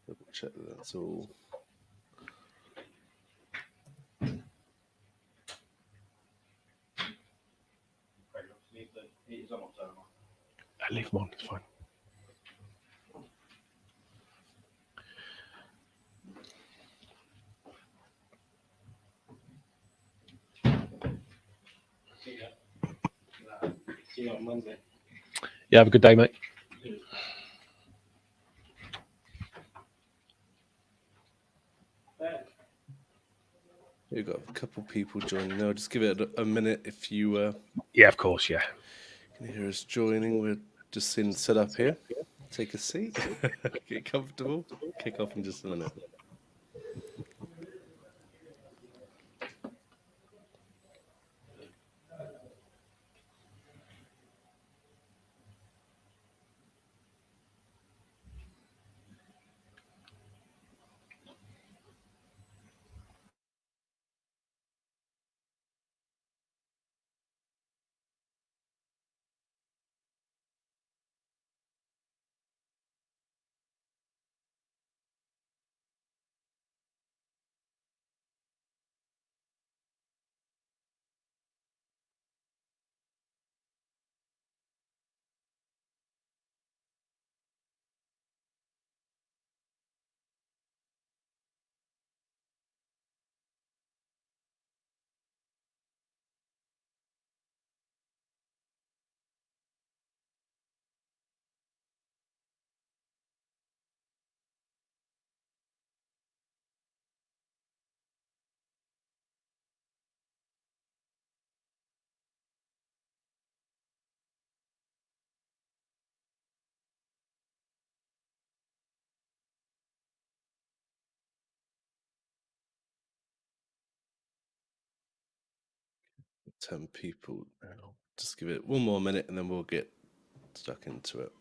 Double check that's all. Leave them on, it's fine. See you on Monday. Yeah, have a good day, mate. We've got a couple people joining now. Just give it a minute if you Yeah, of course, yeah. can hear us joining. We're just in set up here. Take a seat, get comfortable. Kick off in just a minute. Ten people now. Just give it one more minute and then we'll get stuck into it.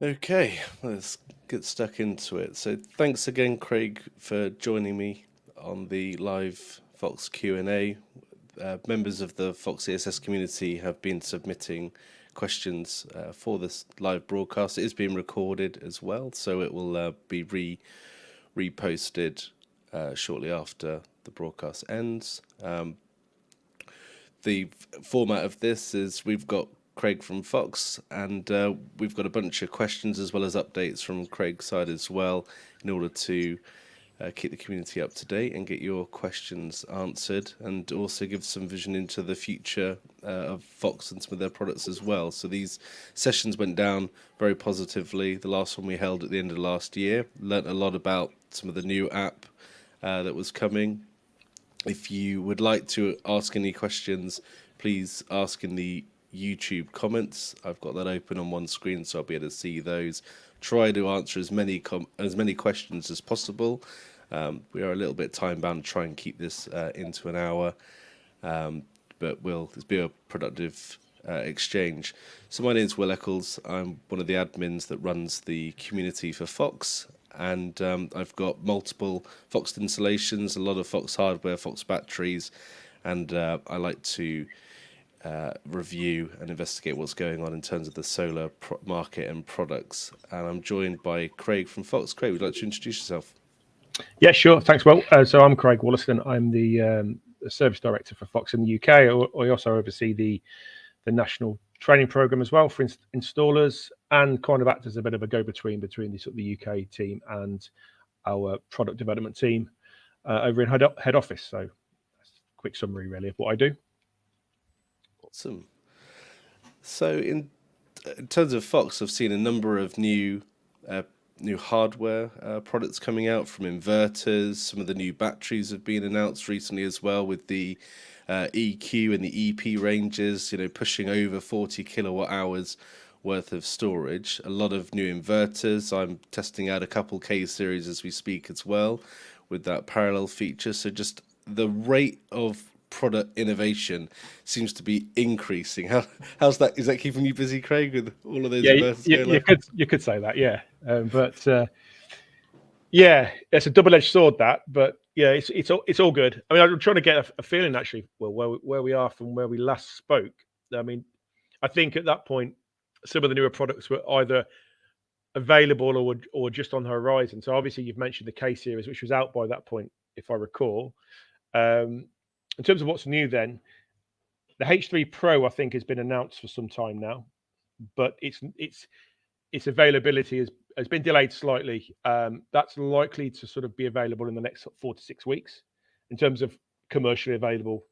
Okay, let's get stuck into it. So thanks again, Craig, for joining me on the live Fox Q&A. Members of the FoxESS community have been submitting questions for this live broadcast. It is being recorded as well, so it will be reposted shortly after the broadcast ends. The format of this is we've got Craig from Fox, and we've got a bunch of questions as well as updates from Craig's side as well, in order to keep the community up to date and get your questions answered, and also give some vision into the future of Fox and some of their products as well. So these sessions went down very positively. The last one we held at the end of last year, learnt a lot about some of the new app that was coming. If you would like to ask any questions, please ask in the YouTube comments. I've got that open on one screen, so I'll be able to see those. Try to answer as many questions as possible. We are a little bit time bound to try and keep this into an hour, but will be a productive exchange. So my name is Will Eccles. I'm one of the admins that runs the community for Fox, and I've got multiple Fox installations, a lot of Fox hardware, Fox batteries, and I like to review and investigate what's going on in terms of the solar market and products. And I'm joined by Craig from Fox. Craig, would you like to introduce yourself? Yeah, sure. Thanks, Will. So I'm Craig Wollaston. I'm the service director for Fox in the UK. I also oversee the national training program as well for installers, and kind of act as a bit of a go-between between the sort of the UK team and our product development team over in head office. So that's a quick summary, really, of what I do. Awesome. So in terms of Fox, I've seen a number of new hardware products coming out, from inverters. Some of the new batteries have been announced recently as well, with the EQ and the EP ranges, pushing over 40 kilowatt hours worth of storage. A lot of new inverters. I'm testing out a couple K series as we speak as well, with that parallel feature. So just the rate of product innovation seems to be increasing. How's that? Is that keeping you busy, Craig, with all of those inverters going live? You could say that, yeah. Yeah, it's a double-edged sword, that. But yeah, it's all good. I mean, I'm trying to get a feeling, actually, well, where we are from where we last spoke. I mean, I think at that point, some of the newer products were either available or just on the horizon. So obviously, you've mentioned the K series, which was out by that point, if I recall. In terms of what's new, then the H3 Pro, I think, has been announced for some time now, but its availability has been delayed slightly. That's likely to sort of be available in the next 4 to 6 weeks in terms of commercially available.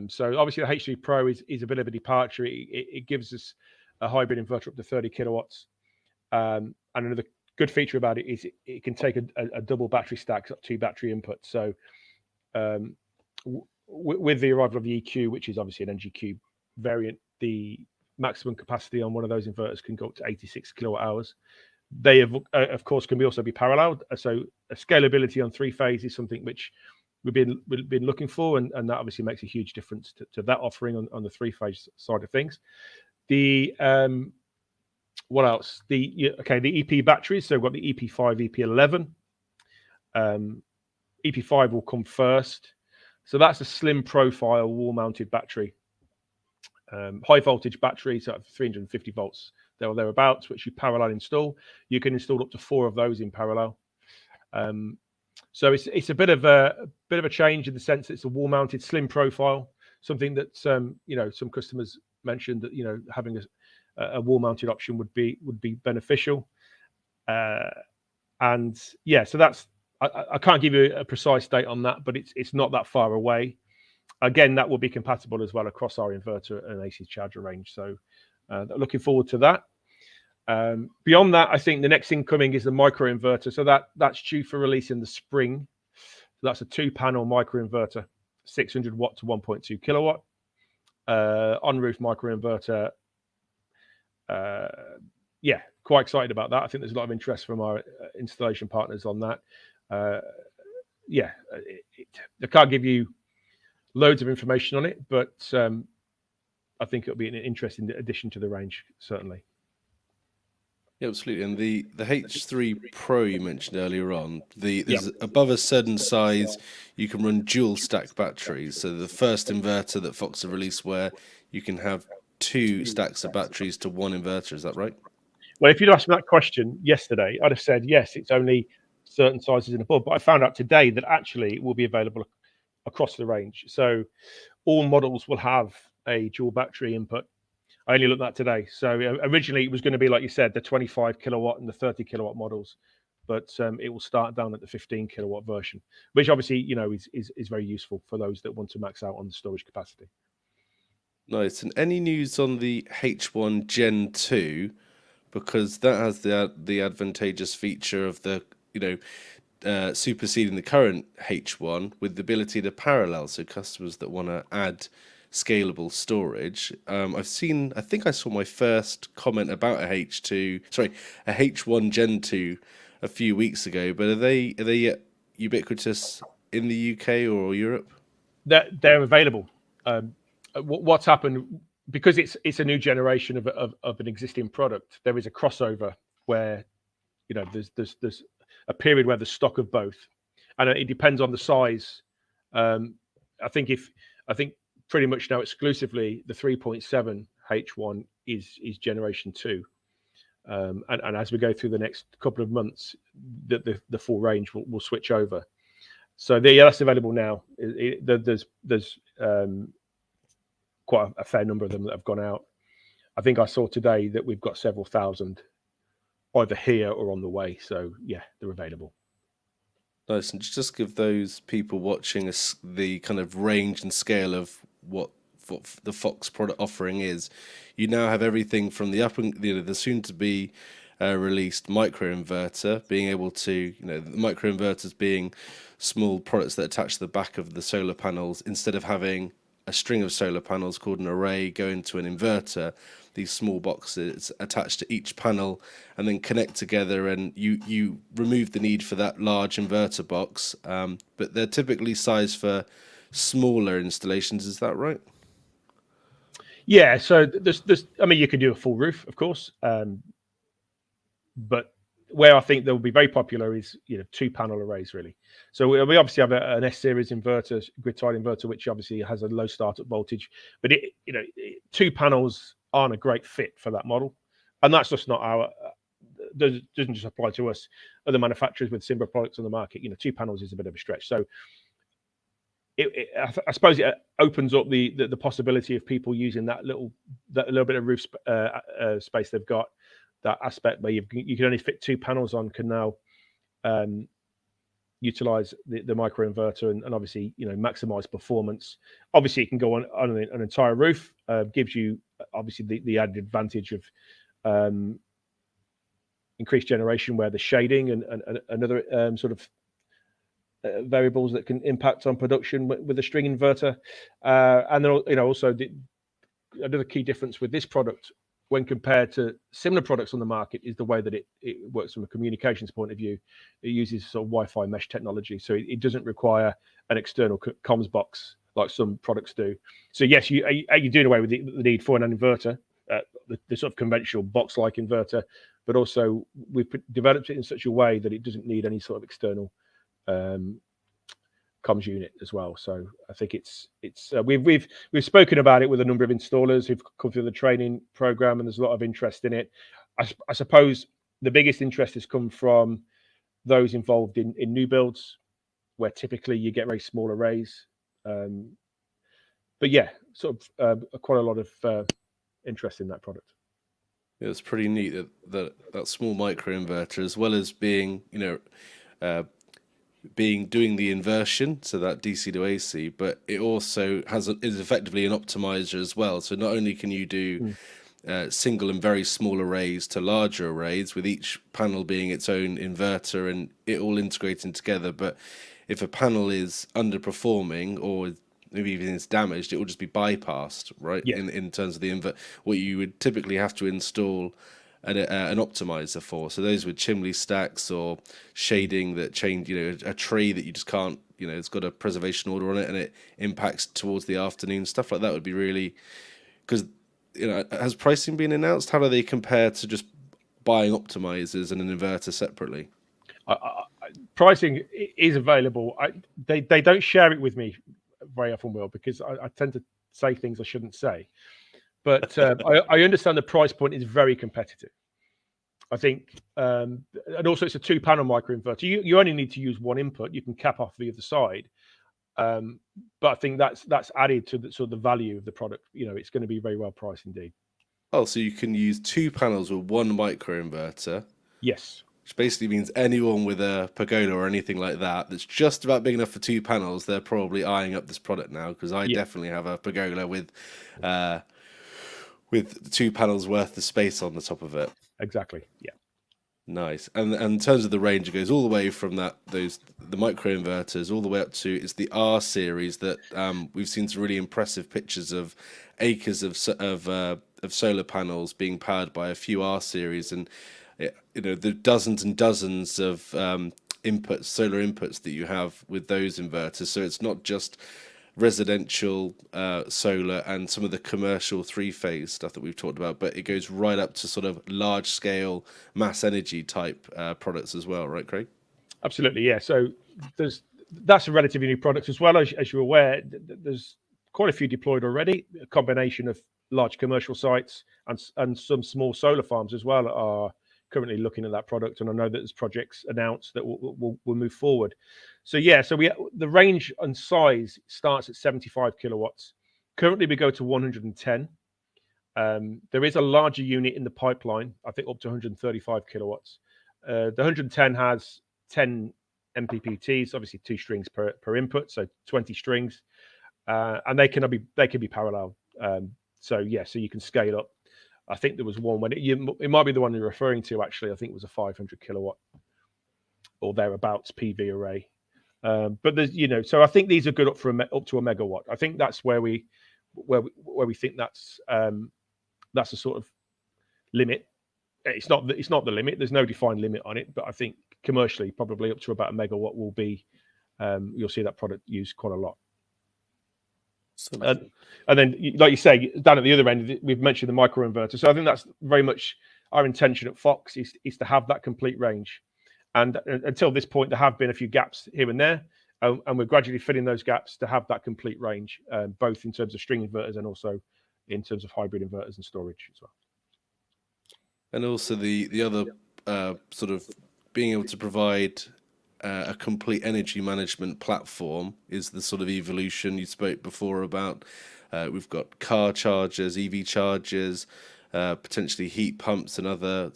So obviously the H3 Pro is a bit of a departure. It gives us a hybrid inverter up to 30 kilowatts. And another good feature about it is it can take a double battery stack, 2 battery inputs. So with the arrival of the EQ, which is obviously an NGQ variant, the maximum capacity on one of those inverters can go up to 86 kilowatt hours. They have, of course, can also be paralleled. So a scalability on 3-phase is something which we've been looking for, and that obviously makes a huge difference to that offering on the 3-phase side of things. The what else? The EP batteries. So we've got the EP5, EP11. EP5 will come first. So that's a slim profile wall-mounted battery, high voltage battery, so 350 volts there or thereabouts, which you parallel install. You can install up to 4 of those in parallel. So it's a bit of a change in the sense that it's a wall-mounted slim profile, something that some customers mentioned that having a wall-mounted option would be beneficial. And yeah, so that's. I can't give you a precise date on that, but it's not that far away. Again, that will be compatible as well across our inverter and AC charger range. So looking forward to that. Beyond that, I think the next thing coming is the micro inverter. So that's due for release in the spring. So that's a 2-panel micro inverter, 600 watt to 1.2 kilowatt on-roof micro inverter. Yeah, quite excited about that. I think there's a lot of interest from our installation partners on that. Yeah, I can't give you loads of information on it, but I think it'll be an interesting addition to the range, certainly. Yeah, absolutely. And the H3 Pro you mentioned earlier on, there's above a certain size, you can run dual stack batteries. So the first inverter that Fox have released, where you can have 2 stacks of batteries to 1 inverter, is that right? Well, if you'd asked me that question yesterday, I'd have said yes, it's only certain sizes and above. But I found out today that actually it will be available across the range. So all models will have a dual battery input. I only looked at that today. So originally it was going to be, like you said, the 25 kilowatt and the 30 kilowatt models, but it will start down at the 15 kilowatt version, which obviously is very useful for those that want to max out on the storage capacity. Nice. And any news on the H1 Gen 2? Because that has the advantageous feature of the superseding the current H1 with the ability to parallel. So customers that want to add scalable storage. I think I saw my first comment about a H1 Gen 2 a few weeks ago. But are they yet ubiquitous in the UK or Europe? They're available. What's happened, because it's a new generation of an existing product, there is a crossover where there's a period where there's stock of both, and it depends on the size. I think pretty much now exclusively the 3.7 H1 is generation 2. And as we go through the next couple of months, the full range will switch over. So that's available now. There's quite a fair number of them that have gone out. I think I saw today that we've got several thousand either here or on the way. So yeah, they're available. Nice. And just give those people watching us the kind of range and scale of what the Fox product offering is. You now have everything from the soon to be released microinverter, being able to, the microinverters being small products that attach to the back of the solar panels instead of having a string of solar panels called an array go into an inverter. These small boxes attached to each panel and then connect together, and you remove the need for that large inverter box, but they're typically sized for smaller installations. Is that right? Yeah, so you could do a full roof, of course, but where I think they'll be very popular is 2-panel arrays, really. So we obviously have an S series inverter, grid-tied inverter, which obviously has a low startup voltage, but 2 panels aren't a great fit for that model, and that's just not doesn't just apply to us. Other manufacturers with similar products on the market, 2 panels is a bit of a stretch. So I suppose it opens up the possibility of people using that little bit of roof space they've got. That aspect where you can only fit 2 panels on can now utilize the microinverter and obviously maximize performance. Obviously, it can go on an entire roof. Gives you obviously the added advantage of increased generation where the shading and other sort of variables that can impact on production with a string inverter. And then also another key difference with this product when compared to similar products on the market is the way that it works from a communications point of view. It uses sort of Wi-Fi mesh technology, so it doesn't require an external comms box like some products do. So yes, you're doing away with the need for an inverter, the sort of conventional box-like inverter, but also we've developed it in such a way that it doesn't need any sort of external comms unit as well. So I think we've spoken about it with a number of installers who've come through the training program, and there's a lot of interest in it. I suppose the biggest interest has come from those involved in new builds, where typically you get very small arrays. But yeah, sort of quite a lot of interest in that product. Yeah, it's pretty neat that small microinverter, as well as being doing the inversion, so that DC to AC, but it also is effectively an optimizer as well. So not only can you do single and very small arrays to larger arrays, with each panel being its own inverter and it all integrating together, but if a panel is underperforming or maybe even it's damaged, it will just be bypassed, right? Yeah. In terms of the what you would typically have to install an optimizer for. So those with chimney stacks or shading that change, a tree that you just can't, it's got a preservation order on it and it impacts towards the afternoon, stuff like that would be really, because has pricing been announced? How do they compare to just buying optimizers and an inverter separately? Pricing is available. They don't share it with me very often, Will, because I tend to say things I shouldn't say. But I understand the price point is very competitive. I think, and also it's a 2-panel microinverter. You only need to use one input. You can cap off the other side. But I think that's added to the sort of the value of the product. It's going to be very well priced indeed. Oh, so you can use 2 panels with one microinverter. Yes. Which basically means anyone with a pergola or anything like that's just about big enough for 2 panels, they're probably eyeing up this product now, because I definitely have a pergola with 2 panels worth of space on the top of it. Exactly. Yeah. Nice. And in terms of the range, it goes all the way from the microinverters all the way up to the R series that we've seen some really impressive pictures of acres of solar panels being powered by a few R series, and the dozens and dozens of solar inputs that you have with those inverters. So it's not just residential solar and some of the commercial 3-phase stuff that we've talked about, but it goes right up to sort of large scale mass energy type products as well, right, Craig? Absolutely, yeah. So that's a relatively new product as well. As you're aware, there's quite a few deployed already. A combination of large commercial sites and some small solar farms as well are currently looking at that product. And I know that there's projects announced that will move forward. So yeah, so the range and size starts at 75 kilowatts. Currently, we go to 110. There is a larger unit in the pipeline, I think up to 135 kilowatts. The 110 has 10 MPPTs, obviously 2 strings per input, so 20 strings, and they can be parallel. So yeah, so you can scale up. I think there was one when it might be the one you're referring to. Actually, I think it was a 500 kilowatt or thereabouts PV array. But there's, so I think these are good up to a megawatt. I think that's where we think that's a sort of limit. It's not the limit. There's no defined limit on it, but I think commercially, probably up to about a megawatt will be. You'll see that product used quite a lot. And then, like you say, down at the other end, we've mentioned the microinverter. So I think that's very much our intention at Fox is to have that complete range. And until this point, there have been a few gaps here and there, and we're gradually filling those gaps to have that complete range, both in terms of string inverters and also in terms of hybrid inverters and storage as well. And also the other sort of being able to provide a complete energy management platform is the sort of evolution you spoke before about. We've got car chargers, EV chargers, potentially heat pumps and other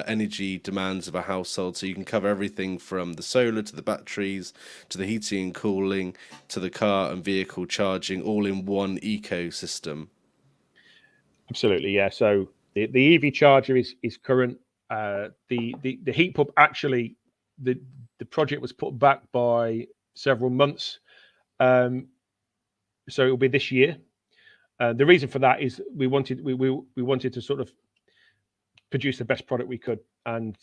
energy demands of a household. So you can cover everything from the solar to the batteries to the heating and cooling to the car and vehicle charging, all in one ecosystem. Absolutely, yeah. So the EV charger is current. The heat pump, actually, the project was put back by several months, so it will be this year. The reason for that is we wanted to sort of produce the best product we could, and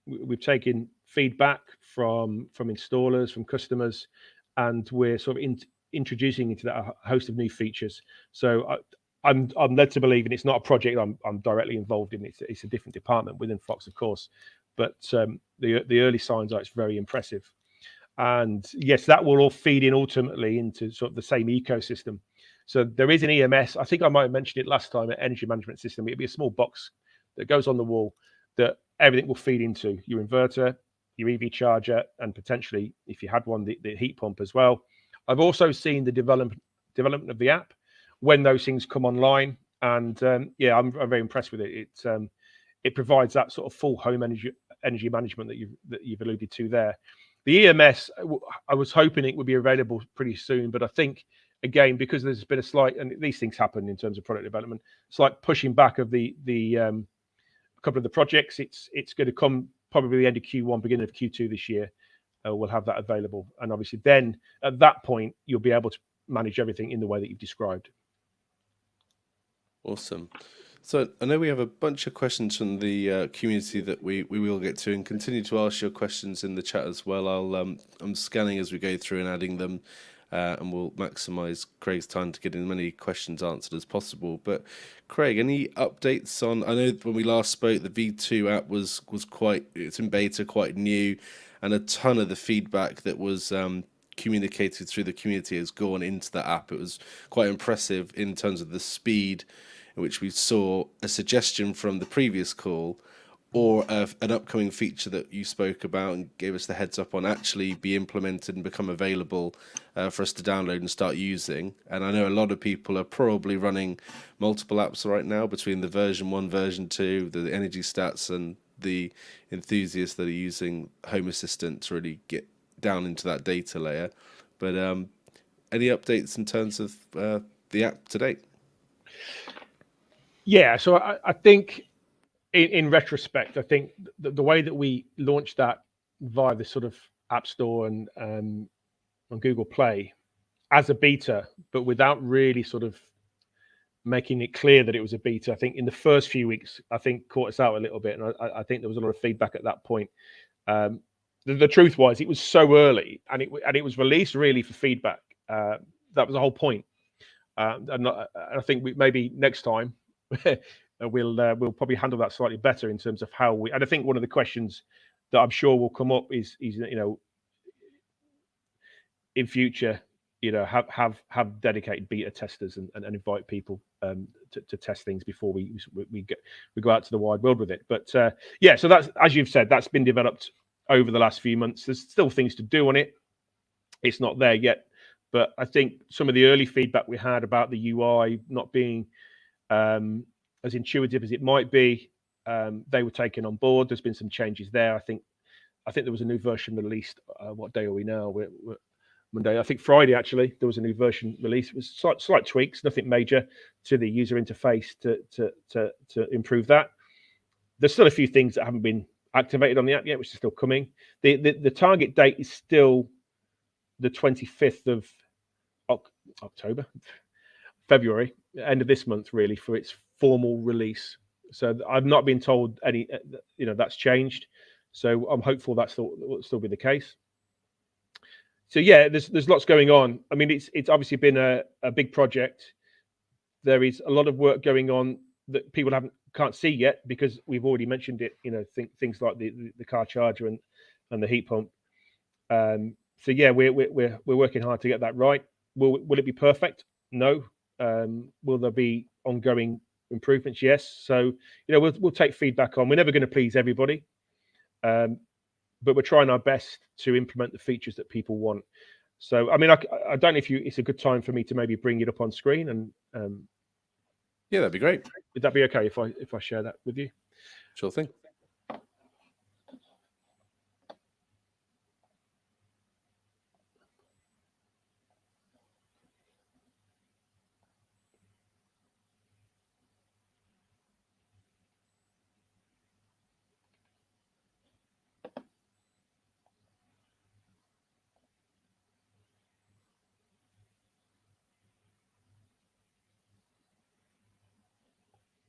we've taken feedback from installers, from customers, and we're sort of introducing into that a host of new features. So I'm led to believe, and it's not a project I'm directly involved in. It's a different department within Fox, of course, but the early signs are it's very impressive. And yes, that will all feed in ultimately into sort of the same ecosystem. So there is an EMS. I think I might have mentioned it last time. An energy management system. It'll be a small box that goes on the wall that everything will feed into: your inverter, your EV charger, and potentially, if you had one, the heat pump as well. I've also seen the development of the app when those things come online, and yeah, I'm very impressed with it. It provides that sort of full home energy management that you've alluded to there. The EMS, I was hoping it would be available pretty soon, but I think, again, because there's been a slight, and these things happen in terms of product development, slight pushing back of the couple of the projects. It's going to come probably the end of Q1, beginning of Q2 this year. We'll have that available, and obviously then at that point you'll be able to manage everything in the way that you've described. Awesome. So I know we have a bunch of questions from the community that we will get to, and continue to ask your questions in the chat as well. I'm scanning as we go through and adding them, and we'll maximise Craig's time to get as many questions answered as possible. But Craig, any updates on? I know when we last spoke, the V2 app was it's in beta, quite new, and a ton of the feedback that was communicated through the community has gone into the app. It was quite impressive in terms of the speed in which we saw a suggestion from the previous call, or an upcoming feature that you spoke about and gave us the heads up on actually be implemented and become available for us to download and start using. And I know a lot of people are probably running multiple apps right now between the version 1, version 2, the energy stats, and the enthusiasts that are using Home Assistant to really get down into that data layer. But any updates in terms of the app to date? Yeah, so I think in retrospect, I think the way that we launched that via the sort of App Store and on Google Play as a beta, but without really sort of making it clear that it was a beta, I think in the first few weeks, I think caught us out a little bit, and I think there was a lot of feedback at that point. The truth was, it was so early, and it was released really for feedback. That was the whole point. And I think maybe next time we'll probably handle that slightly better in terms of how we. And I think one of the questions that I'm sure will come up is in future, have dedicated beta testers and invite people to test things before we go out to the wide world with it. But yeah, so that's, as you've said, that's been developed over the last few months. There's still things to do on it. It's not there yet, but I think some of the early feedback we had about the UI not being as intuitive as it might be, they were taken on board. There's been some changes there. I think there was a new version released. What day are we now? We're Monday. I think Friday, actually, there was a new version released. It was slight tweaks, nothing major to the user interface to improve that. There's still a few things that haven't been activated on the app yet, which is still coming. The target date is still the 25th of February, end of this month, really, for its formal release. So I've not been told any, that's changed. So I'm hopeful that will still be the case. So yeah, there's lots going on. I mean, it's obviously been a big project. There is a lot of work going on that people can't see yet because we've already mentioned it. Things like the car charger and the heat pump. So yeah, we're working hard to get that right. Will it be perfect? No. Will there be ongoing improvements? Yes. So we'll take feedback on. We're never going to please everybody. But we're trying our best to implement the features that people want. So, I mean, I don't know if it's a good time for me to maybe bring it up on screen and. Yeah, that'd be great. Would that be okay if I share that with you? Sure thing.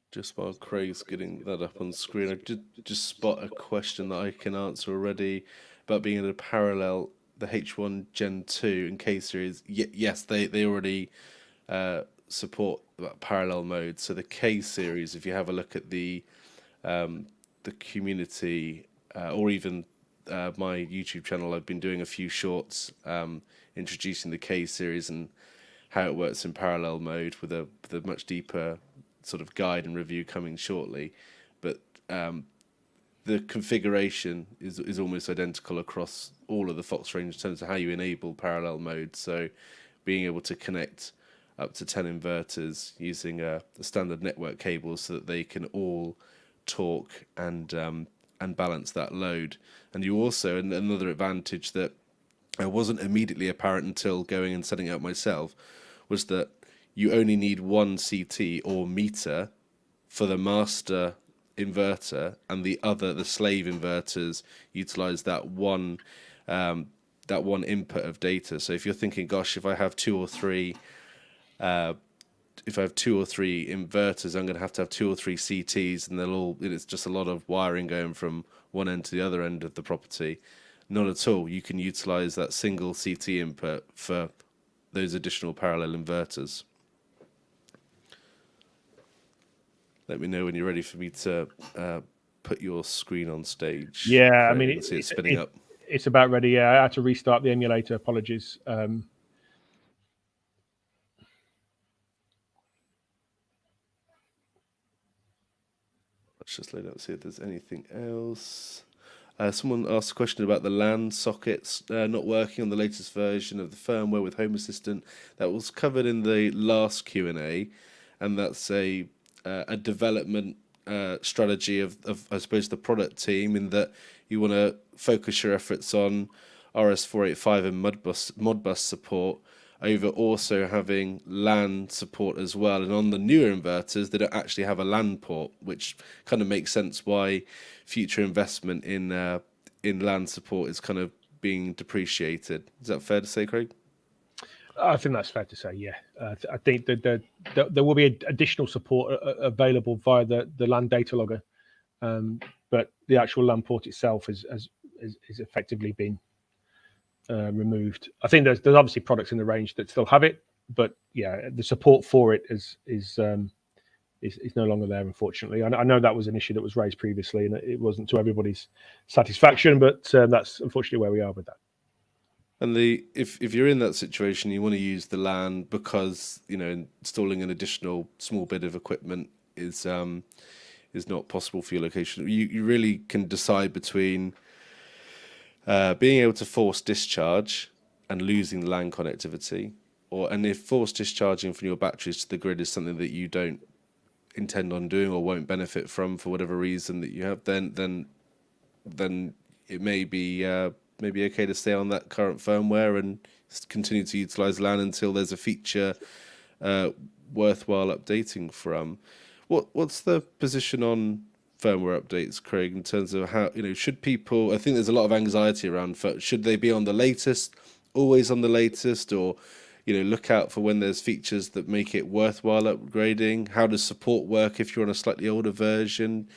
Just while Craig's getting that up on screen, I did just spot a question that I can answer already about being able to parallel the H1 Gen 2 and K series. Yes, they already support that parallel mode. So the K series, if you have a look at the community or even my YouTube channel, I've been doing a few shorts introducing the K series and how it works in parallel mode with a much deeper sort of guide and review coming shortly. But the configuration is almost identical across all of the Fox range in terms of how you enable parallel mode. So being able to connect up to 10 inverters using a standard network cable so that they can all talk and balance that load. And you also, and another advantage that wasn't immediately apparent until going and setting it up myself, was that you only need one CT or meter for the master inverter, and the slave inverters utilize that one input of data. So if you're thinking, gosh, if I have two or three inverters, I'm going to have 2 or 3 CTs, and it's just a lot of wiring going from one end to the other end of the property. Not at all. You can utilize that single CT input for those additional parallel inverters. Let me know when you're ready for me to put your screen on stage. Yeah, Craig. I mean, it's spinning up. It's about ready. Yeah, I had to restart the emulator. Apologies. Let's just load up, see if there's anything else. Someone asked a question about the LAN sockets not working on the latest version of the firmware with Home Assistant. That was covered in the last Q&A, and that's a development strategy of I suppose the product team, in that you want to focus your efforts on RS485 and Modbus support over also having LAN support as well. And on the newer inverters, they don't actually have a LAN port, which kind of makes sense why future investment in LAN support is kind of being depreciated. Is that fair to say, Craig? I think that's fair to say, yeah. I think that there will be additional support available via the LAN data logger, but the actual LAN port itself is effectively been removed. I think there's obviously products in the range that still have it, but yeah, the support for it is is no longer there, unfortunately. I know that was an issue that was raised previously, and it wasn't to everybody's satisfaction, but that's unfortunately where we are with that. And if you're in that situation, you want to use the LAN because installing an additional small bit of equipment is not possible for your location. You really can decide between being able to force discharge and losing the LAN connectivity, and if force discharging from your batteries to the grid is something that you don't intend on doing or won't benefit from for whatever reason that you have, then it may be okay to stay on that current firmware and continue to utilize LAN until there's a feature worthwhile updating from. What's the position on firmware updates, Craig, in terms of how should people? I think there's a lot of anxiety around. Should they be on the latest, always on the latest, or look out for when there's features that make it worthwhile upgrading? How does support work if you're on a slightly older version?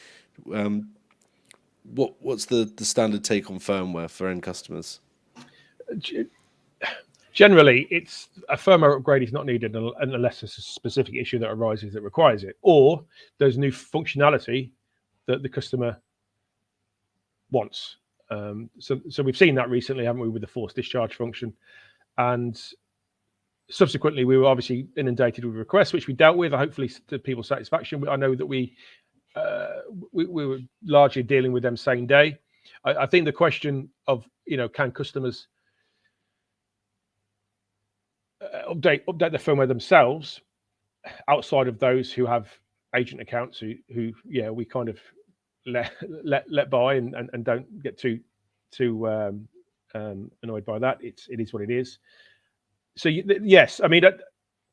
What's the standard take on firmware for end customers? Generally, it's a firmware upgrade is not needed unless there's a specific issue that arises that requires it, or there's new functionality that the customer wants. So we've seen that recently, haven't we, with the forced discharge function, and subsequently we were obviously inundated with requests, which we dealt with, hopefully to people's satisfaction. I know that we were largely dealing with them same day. I think the question of can customers update the firmware themselves outside of those who have agent accounts who we kind of let by and don't get too annoyed by that. It is what it is. So yes, I mean,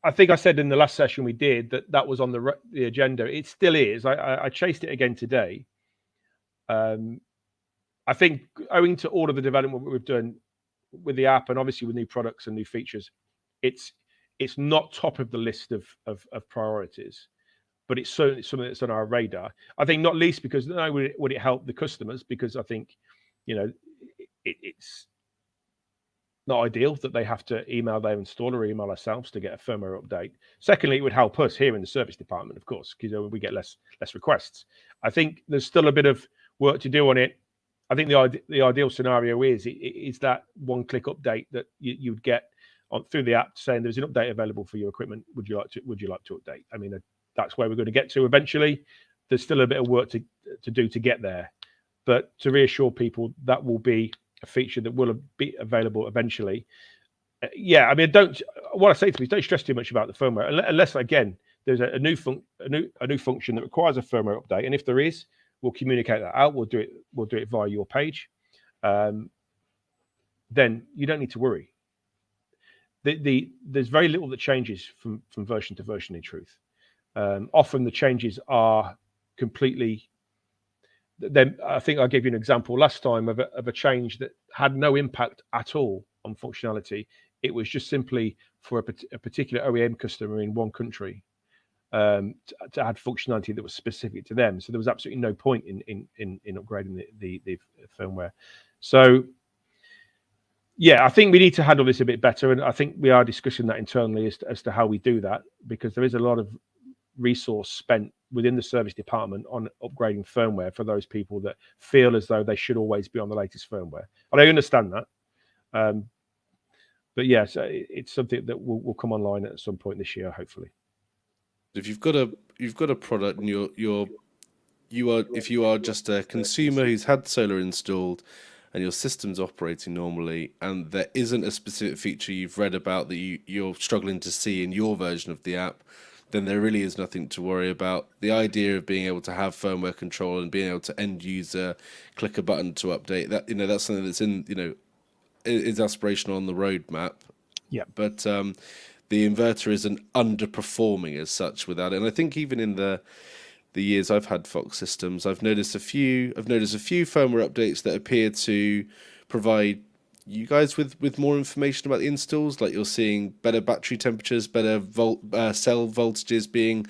I think I said in the last session we did that was on the agenda. It still is. I chased it again today. I think owing to all of the development we've done with the app and obviously with new products and new features, it's not top of the list of priorities, but it's certainly something that's on our radar. I think not least because not only would it help the customers, because I think it's not ideal that they have to email their installer or email ourselves to get a firmware update. Secondly, it would help us here in the service department, of course, because we get less requests. I think there's still a bit of work to do on it. I think the ideal scenario is that one-click update that you would get through the app saying there's an update available for your equipment. Would you like to update? I mean, that's where we're going to get to eventually. There's still a bit of work to do to get there, but to reassure people, that will be a feature that will be available eventually. I mean, what I say to people is don't stress too much about the firmware unless again there's a new function that requires a firmware update, and if there is, we'll communicate that out. We'll do it via your page. Then you don't need to worry. There's very little that changes from version to version. In truth, often the changes are completely. Then I think I gave you an example last time of a change that had no impact at all on functionality. It was just simply for a particular OEM customer in one country to add functionality that was specific to them. So there was absolutely no point in upgrading the firmware. So yeah, I think we need to handle this a bit better, and I think we are discussing that internally as to how we do that, because there is a lot of resource spent within the service department on upgrading firmware for those people that feel as though they should always be on the latest firmware. And I understand that, but yes, it's something that will come online at some point this year, hopefully. If you've got a product and if you are just a consumer who's had solar installed and your system's operating normally, and there isn't a specific feature you've read about that you're struggling to see in your version of the app, then there really is nothing to worry about. The idea of being able to have firmware control and being able to end user click a button to update that, that's something that's is aspirational on the roadmap. Yeah. But the inverter isn't underperforming as such without it. And I think even in the years I've had Fox systems, I've noticed a few firmware updates that appear to provide you guys with more information about the installs. Like you're seeing better battery temperatures, better cell voltages being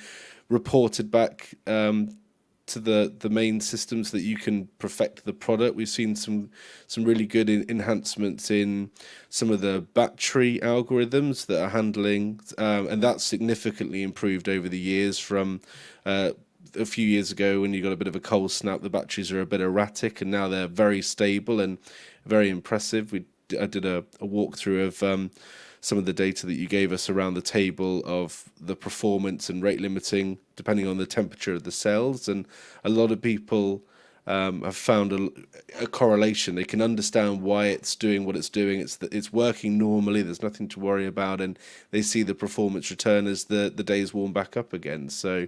reported back to the main systems that you can perfect the product. We've seen some really good enhancements in some of the battery algorithms that are handling, and that's significantly improved over the years from a few years ago when you got a bit of a cold snap. The batteries are a bit erratic, and now they're very stable and very impressive. I did a walkthrough of some of the data that you gave us around the table of the performance and rate limiting depending on the temperature of the cells, and a lot of people have found a correlation. They can understand why it's doing what it's doing. It's working normally. There's nothing to worry about, and they see the performance return as the days warm back up again. So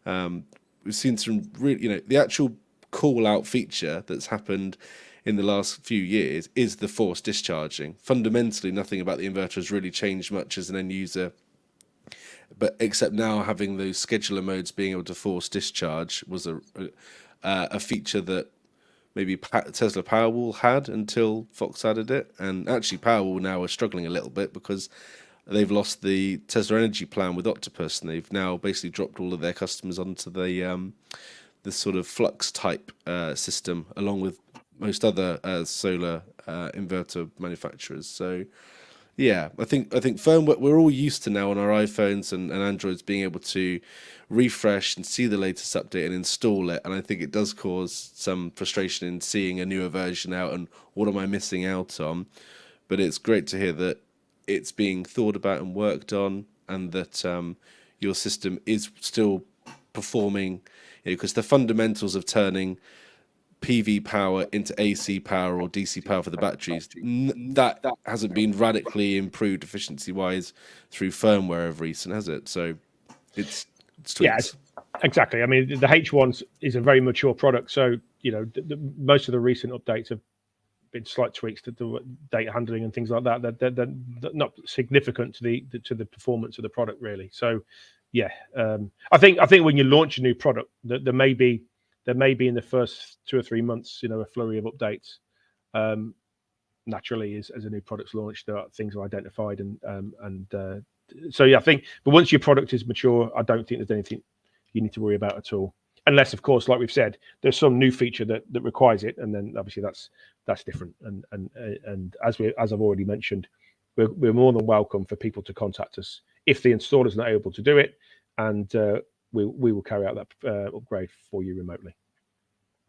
we've seen some really, the actual call out feature that's happened in the last few years is the forced discharging. Fundamentally, nothing about the inverter has really changed much as an end user, but except now having those scheduler modes being able to force discharge was a feature that maybe Tesla Powerwall had until Fox added it. And actually Powerwall now are struggling a little bit because they've lost the Tesla Energy plan with Octopus, and they've now basically dropped all of their customers onto the sort of flux type system, along with most other solar inverter manufacturers. So yeah, I think firmware, we're all used to now on our iPhones and Androids being able to refresh and see the latest update and install it. And I think it does cause some frustration in seeing a newer version out and what am I missing out on. But it's great to hear that it's being thought about and worked on, and that your system is still performing, because the fundamentals of turning PV power into AC power or DC power for the batteries, that hasn't been radically improved efficiency wise through firmware of recent, has it? So it's tweaks. Yeah, exactly. I mean, the H1 is a very mature product, so most of the recent updates have been slight tweaks to the data handling and things like that. They're not significant to the performance of the product, really. So yeah, I think when you launch a new product, there may be in the first 2 or 3 months, a flurry of updates. Naturally, as a new product's launched, there are things are identified, so yeah, I think. But once your product is mature, I don't think there's anything you need to worry about at all, unless, of course, like we've said, there's some new feature that requires it, and then obviously that's different. And as I've already mentioned, we're more than welcome for people to contact us if the installer's not able to do it, and we will carry out that upgrade for you remotely.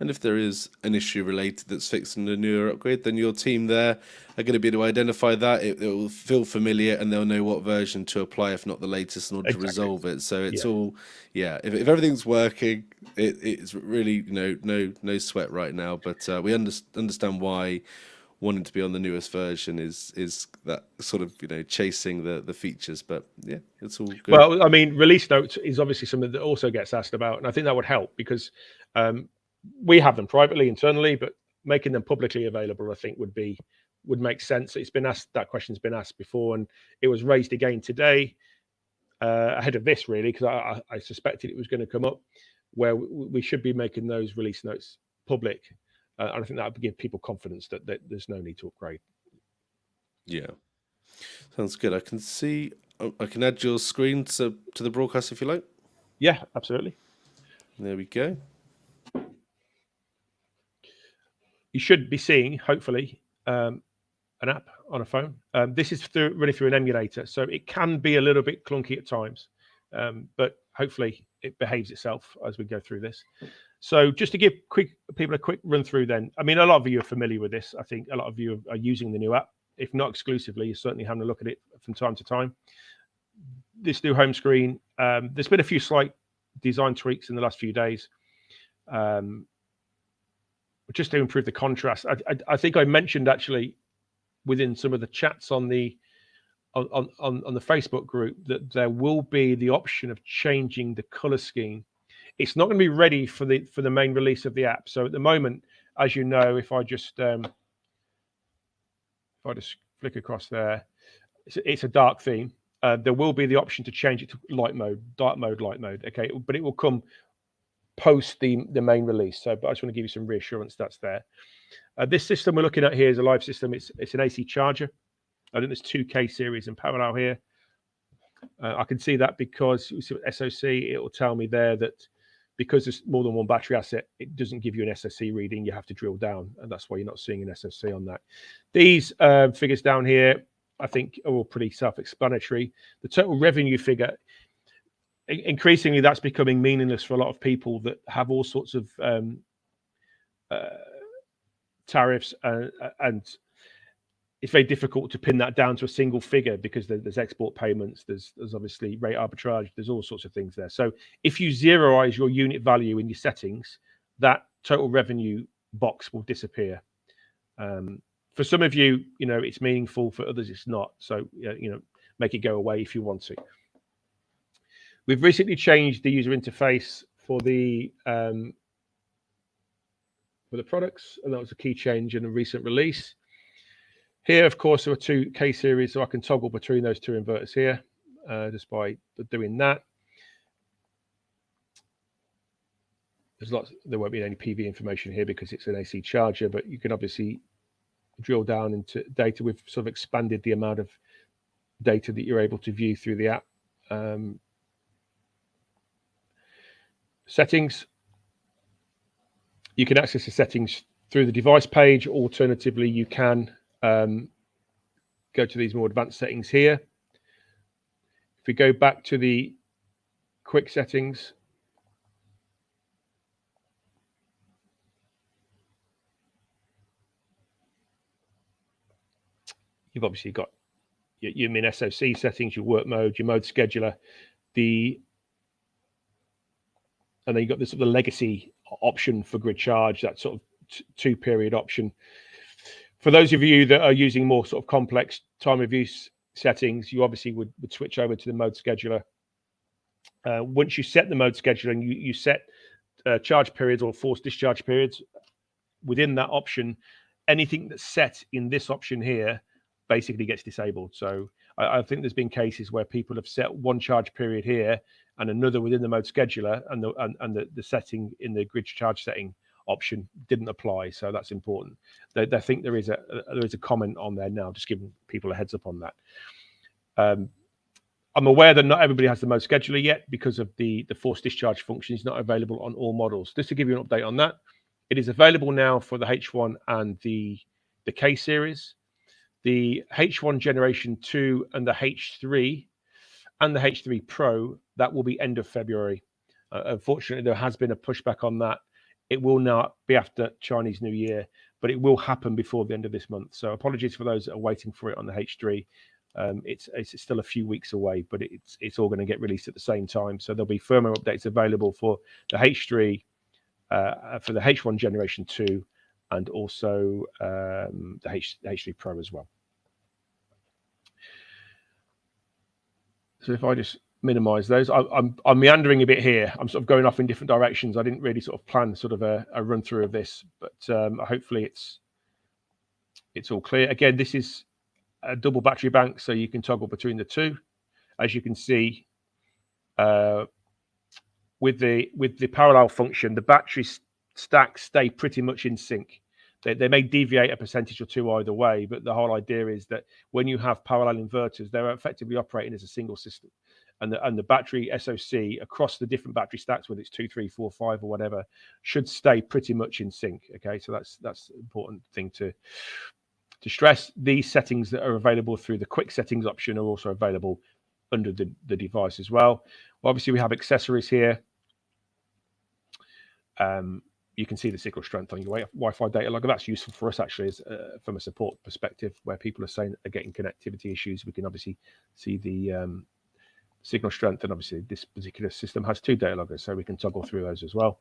And if there is an issue related that's fixed in the newer upgrade, then your team there are going to be able to identify that. It will feel familiar, and they'll know what version to apply, if not the latest, in order to resolve it. So it's all, if everything's working, it's really no sweat right now. But we understand why wanting to be on the newest version is that sort of chasing the features. But yeah, it's all good. Well, I mean, release notes is obviously something that also gets asked about, and I think that would help because we have them privately internally, but making them publicly available, I think, would make sense. It's been asked, that question's been asked before, and it was raised again today ahead of this, really, because I suspected it was going to come up, where we should be making those release notes public. And I think that would give people confidence that there's no need to upgrade. Yeah, sounds good. I can see. I can add your screen to the broadcast if you like. Yeah, absolutely. There we go. You should be seeing, hopefully, an app on a phone. This is running through an emulator, so it can be a little bit clunky at times, but hopefully it behaves itself as we go through this. So just to give people a quick run through then, I mean, a lot of you are familiar with this. I think a lot of you are using the new app. If not exclusively, you're certainly having a look at it from time to time. This new home screen, there's been a few slight design tweaks in the last few days, just to improve the contrast. I think I mentioned actually within some of the chats on the Facebook group that there will be the option of changing the color scheme. It's not going to be ready for the main release of the app. So at the moment, as you know, if I just flick across there, it's a dark theme. There will be the option to change it to light mode, dark mode, light mode. Okay, but it will come post the main release. So, but I just want to give you some reassurance that's there. This system we're looking at here is a live system. It's an AC charger. I think there's 2 K series in parallel here. I can see that because SOC, it will tell me there that because there's more than one battery asset, it doesn't give you an SOC reading. You have to drill down, and that's why you're not seeing an SOC on that. These figures down here, I think, are all pretty self-explanatory. The total revenue figure, increasingly, that's becoming meaningless for a lot of people that have all sorts of tariffs, and it's very difficult to pin that down to a single figure because there's export payments, there's obviously rate arbitrage, there's all sorts of things there. So if you zeroize your unit value in your settings, that total revenue box will disappear. For some of you, it's meaningful. For others, it's not. So make it go away if you want to. We've recently changed the user interface for the products, and that was a key change in a recent release. Here, of course, there are two K series, so I can toggle between those two inverters here just by doing that. There won't be any PV information here because it's an AC charger, but you can obviously drill down into data. We've sort of expanded the amount of data that you're able to view through the app. Settings. You can access the settings through the device page. Alternatively, you can go to these more advanced settings here. If we go back to the quick settings, you've obviously got your min SOC settings, your work mode, your mode scheduler, and then you've got this sort of legacy option for grid charge, that sort of 2-period option. For those of you that are using more sort of complex time of use settings, you obviously would switch over to the mode scheduler. Once you set the mode scheduler and you set charge periods or forced discharge periods, within that option, anything that's set in this option here basically gets disabled. So I think there's been cases where people have set one charge period here and another within the mode scheduler, and the setting in the grid charge setting option didn't apply. So that's important. They think there is a comment on there now, just giving people a heads up on that. I'm aware that not everybody has the mode scheduler yet because of the forced discharge function is not available on all models. Just to give you an update on that, it is available now for the H1 and the K series. The H1 Generation 2 and the H3 and the H3 Pro, that will be end of February. Unfortunately, there has been a pushback on that. It will not be after Chinese New Year, but it will happen before the end of this month. So apologies for those that are waiting for it on the H3. It's still a few weeks away, but it's all going to get released at the same time. So there'll be firmware updates available for the H3, for the H1 Generation 2, and also the H3 Pro as well. So if I just minimize those, I'm meandering a bit here. I'm sort of going off in different directions. I didn't really sort of plan sort of a run through of this, but hopefully it's all clear. Again, this is a double battery bank, so you can toggle between the two. As you can see, with the parallel function, the battery stacks stay pretty much in sync. They may deviate a percentage or two either way, but the whole idea is that when you have parallel inverters, they're effectively operating as a single system, and the battery SOC across the different battery stacks, whether it's 2, 3, 4, 5, or whatever, should stay pretty much in sync. Okay, so that's an important thing to stress. These settings that are available through the quick settings option are also available under the device as well. Obviously, we have accessories here. You can see the signal strength on your Wi-Fi data logger. That's useful for us actually, from a support perspective, where people are saying that they're getting connectivity issues. We can obviously see the signal strength, and obviously this particular system has 2 data loggers, so we can toggle through those as well.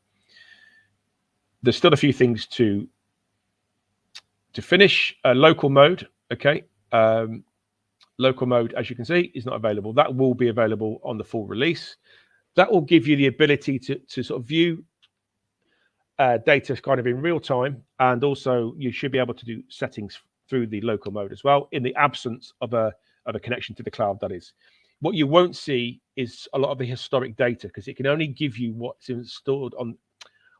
There's still a few things to finish. Local mode, okay. Local mode, as you can see, is not available. That will be available on the full release. That will give you the ability to sort of view data kind of in real time, and also you should be able to do settings through the local mode as well, in the absence of a connection to the cloud. That is, what you won't see is a lot of the historic data, because it can only give you what's stored on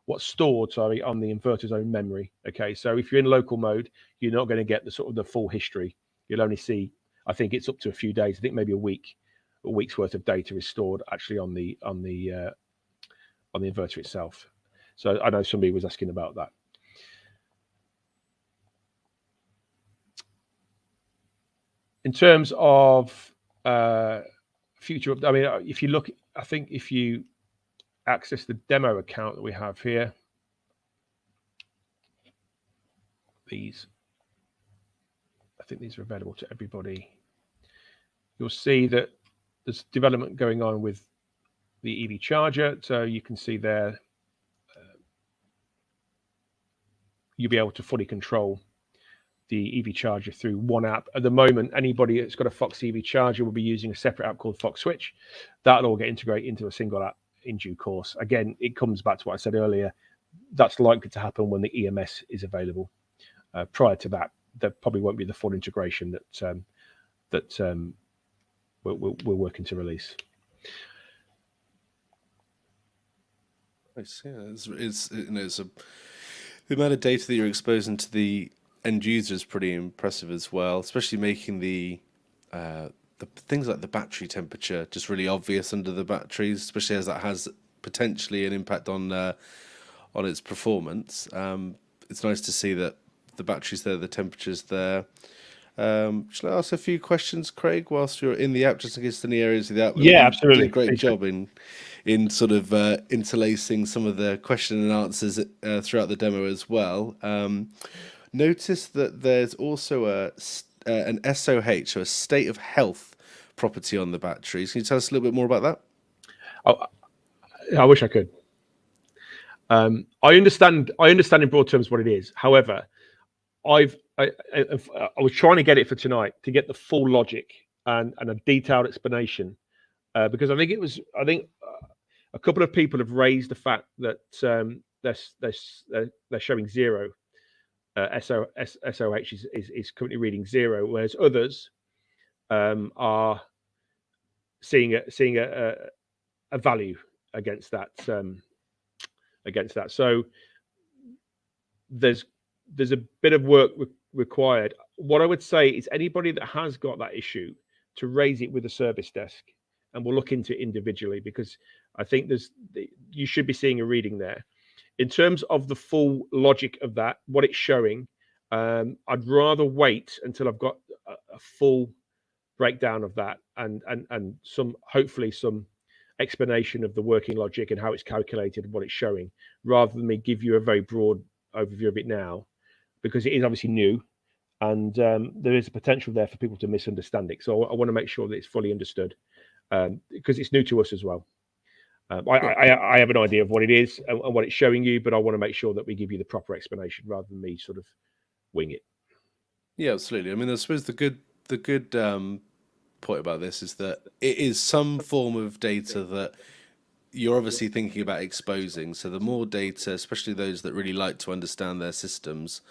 the inverter's own memory. Okay, so if you're in local mode, you're not going to get the sort of the full history. You'll only see, I think it's up to a few days. I think maybe a week's worth of data is stored actually on the on the inverter itself. So I know somebody was asking about that. In terms of future, I mean, if you look, I think if you access the demo account that we have here, I think these are available to everybody. You'll see that there's development going on with the EV charger. So you can see there, you'll be able to fully control the EV charger through one app. At the moment, anybody that's got a Fox EV charger will be using a separate app called Fox Switch. That'll all get integrated into a single app in due course. Again, it comes back to what I said earlier. That's likely to happen when the EMS is available. Prior to that, there probably won't be the full integration that we're working to release. I see. The amount of data that you're exposing to the end user is pretty impressive as well, especially making the things like the battery temperature just really obvious under the batteries, especially as that has potentially an impact on its performance. It's nice to see that the battery's there, the temperature's there. Shall I ask a few questions, Craig, whilst you're in the app, just in case any areas of the app? Yeah, you absolutely. Did a great job in sort of interlacing some of the question and answers throughout the demo as well. Notice that there's also an SOH, so a state of health property on the batteries. Can you tell us a little bit more about that? Oh, I wish I could. I understand in broad terms what it is. However, I was trying to get it for tonight to get the full logic and a detailed explanation, because I think a couple of people have raised the fact that they're showing zero. SOH is currently reading zero, whereas others are seeing a value against that. So there's a bit of work required. What I would say is anybody that has got that issue to raise it with the service desk, and we'll look into it individually, because I think you should be seeing a reading there. In terms of the full logic of that, what it's showing, I'd rather wait until I've got a full breakdown of that and hopefully some explanation of the working logic and how it's calculated and what it's showing, rather than me give you a very broad overview of it now, because it is obviously new, and there is a potential there for people to misunderstand it. So I want to make sure that it's fully understood, because it's new to us as well. I have an idea of what it is and what it's showing you, but I want to make sure that we give you the proper explanation rather than me sort of wing it. Yeah, absolutely. I mean, I suppose the good point about this is that it is some form of data that you're obviously thinking about exposing. So the more data, especially those that really like to understand their systems,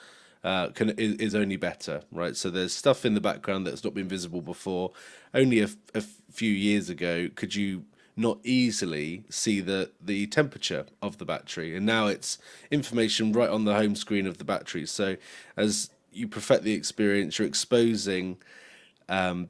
is only better, right? So there's stuff in the background that's not been visible before. Only a few years ago could you not easily see the temperature of the battery, and now it's information right on the home screen of the battery. So as you perfect the experience, you're exposing data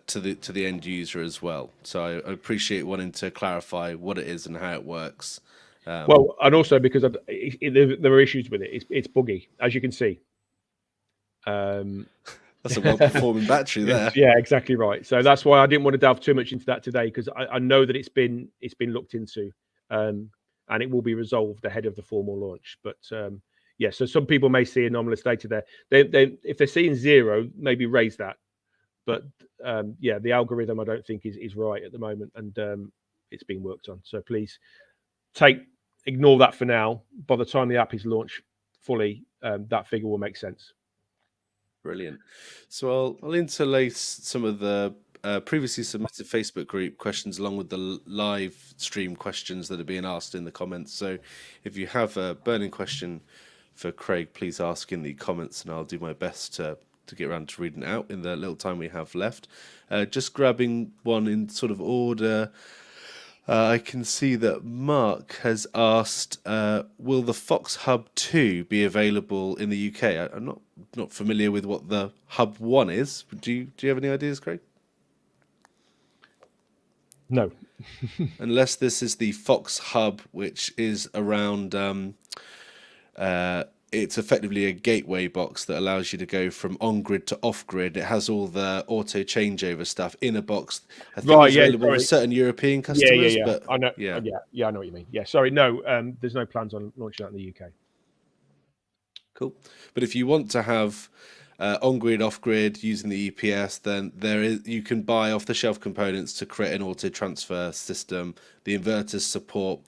to the end user as well. So I appreciate wanting to clarify what it is and how it works. Well, and also because there are issues with it. It's buggy, as you can see. That's a well-performing battery there. Yeah, exactly right. So that's why I didn't want to delve too much into that today, because I know that it's been looked into, and it will be resolved ahead of the formal launch. But yeah, so some people may see anomalous data there. If they're seeing zero, maybe raise that. But yeah, the algorithm I don't think is right at the moment, and it's being worked on. So please ignore that for now. By the time the app is launched fully, that figure will make sense. Brilliant. So I'll interlace some of the previously submitted Facebook group questions along with the live stream questions that are being asked in the comments. So if you have a burning question for Craig, please ask in the comments, and I'll do my best to get around to reading it out in the little time we have left. Just grabbing one in sort of order. I can see that Mark has asked, will the Fox Hub 2 be available in the UK? I'm not familiar with what the Hub 1 is. Do you have any ideas, Craig? No. Unless this is the Fox Hub, which is around. It's effectively a gateway box that allows you to go from on-grid to off-grid. It has all the auto changeover stuff in a box. I think Right, it's yeah, available for sorry. certain European Yeah, customers, but I know. yeah, I know what you mean. Yeah, sorry. No, there's no plans on launching that in the UK. cool. But if you want to have on-grid, off-grid using the EPS, then you can buy off-the-shelf components to create an auto transfer system. The inverters support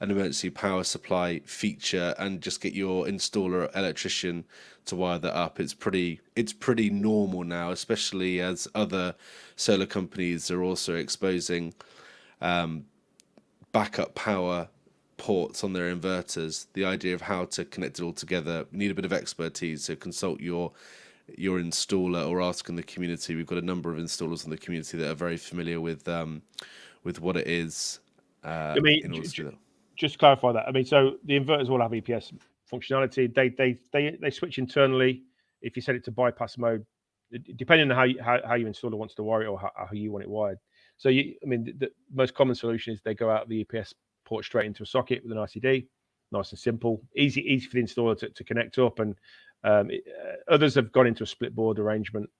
an emergency power supply feature, and just get your installer or electrician to wire that up. It's pretty normal now, especially as other solar companies are also exposing backup power ports on their inverters. The idea of how to connect it all together, you need a bit of expertise, so consult your installer or ask in the community. We've got a number of installers in the community that are very familiar with what it is. I mean, In order to do that. just to clarify that. I mean, so the inverters will have EPS functionality. They switch internally if you set it to bypass mode, depending on how your installer wants to wire it, or how you want it wired. So I mean, the most common solution is they go out the EPS port straight into a socket with an ICD, nice and simple, easy for the installer to connect up. And others have gone into a split board arrangement.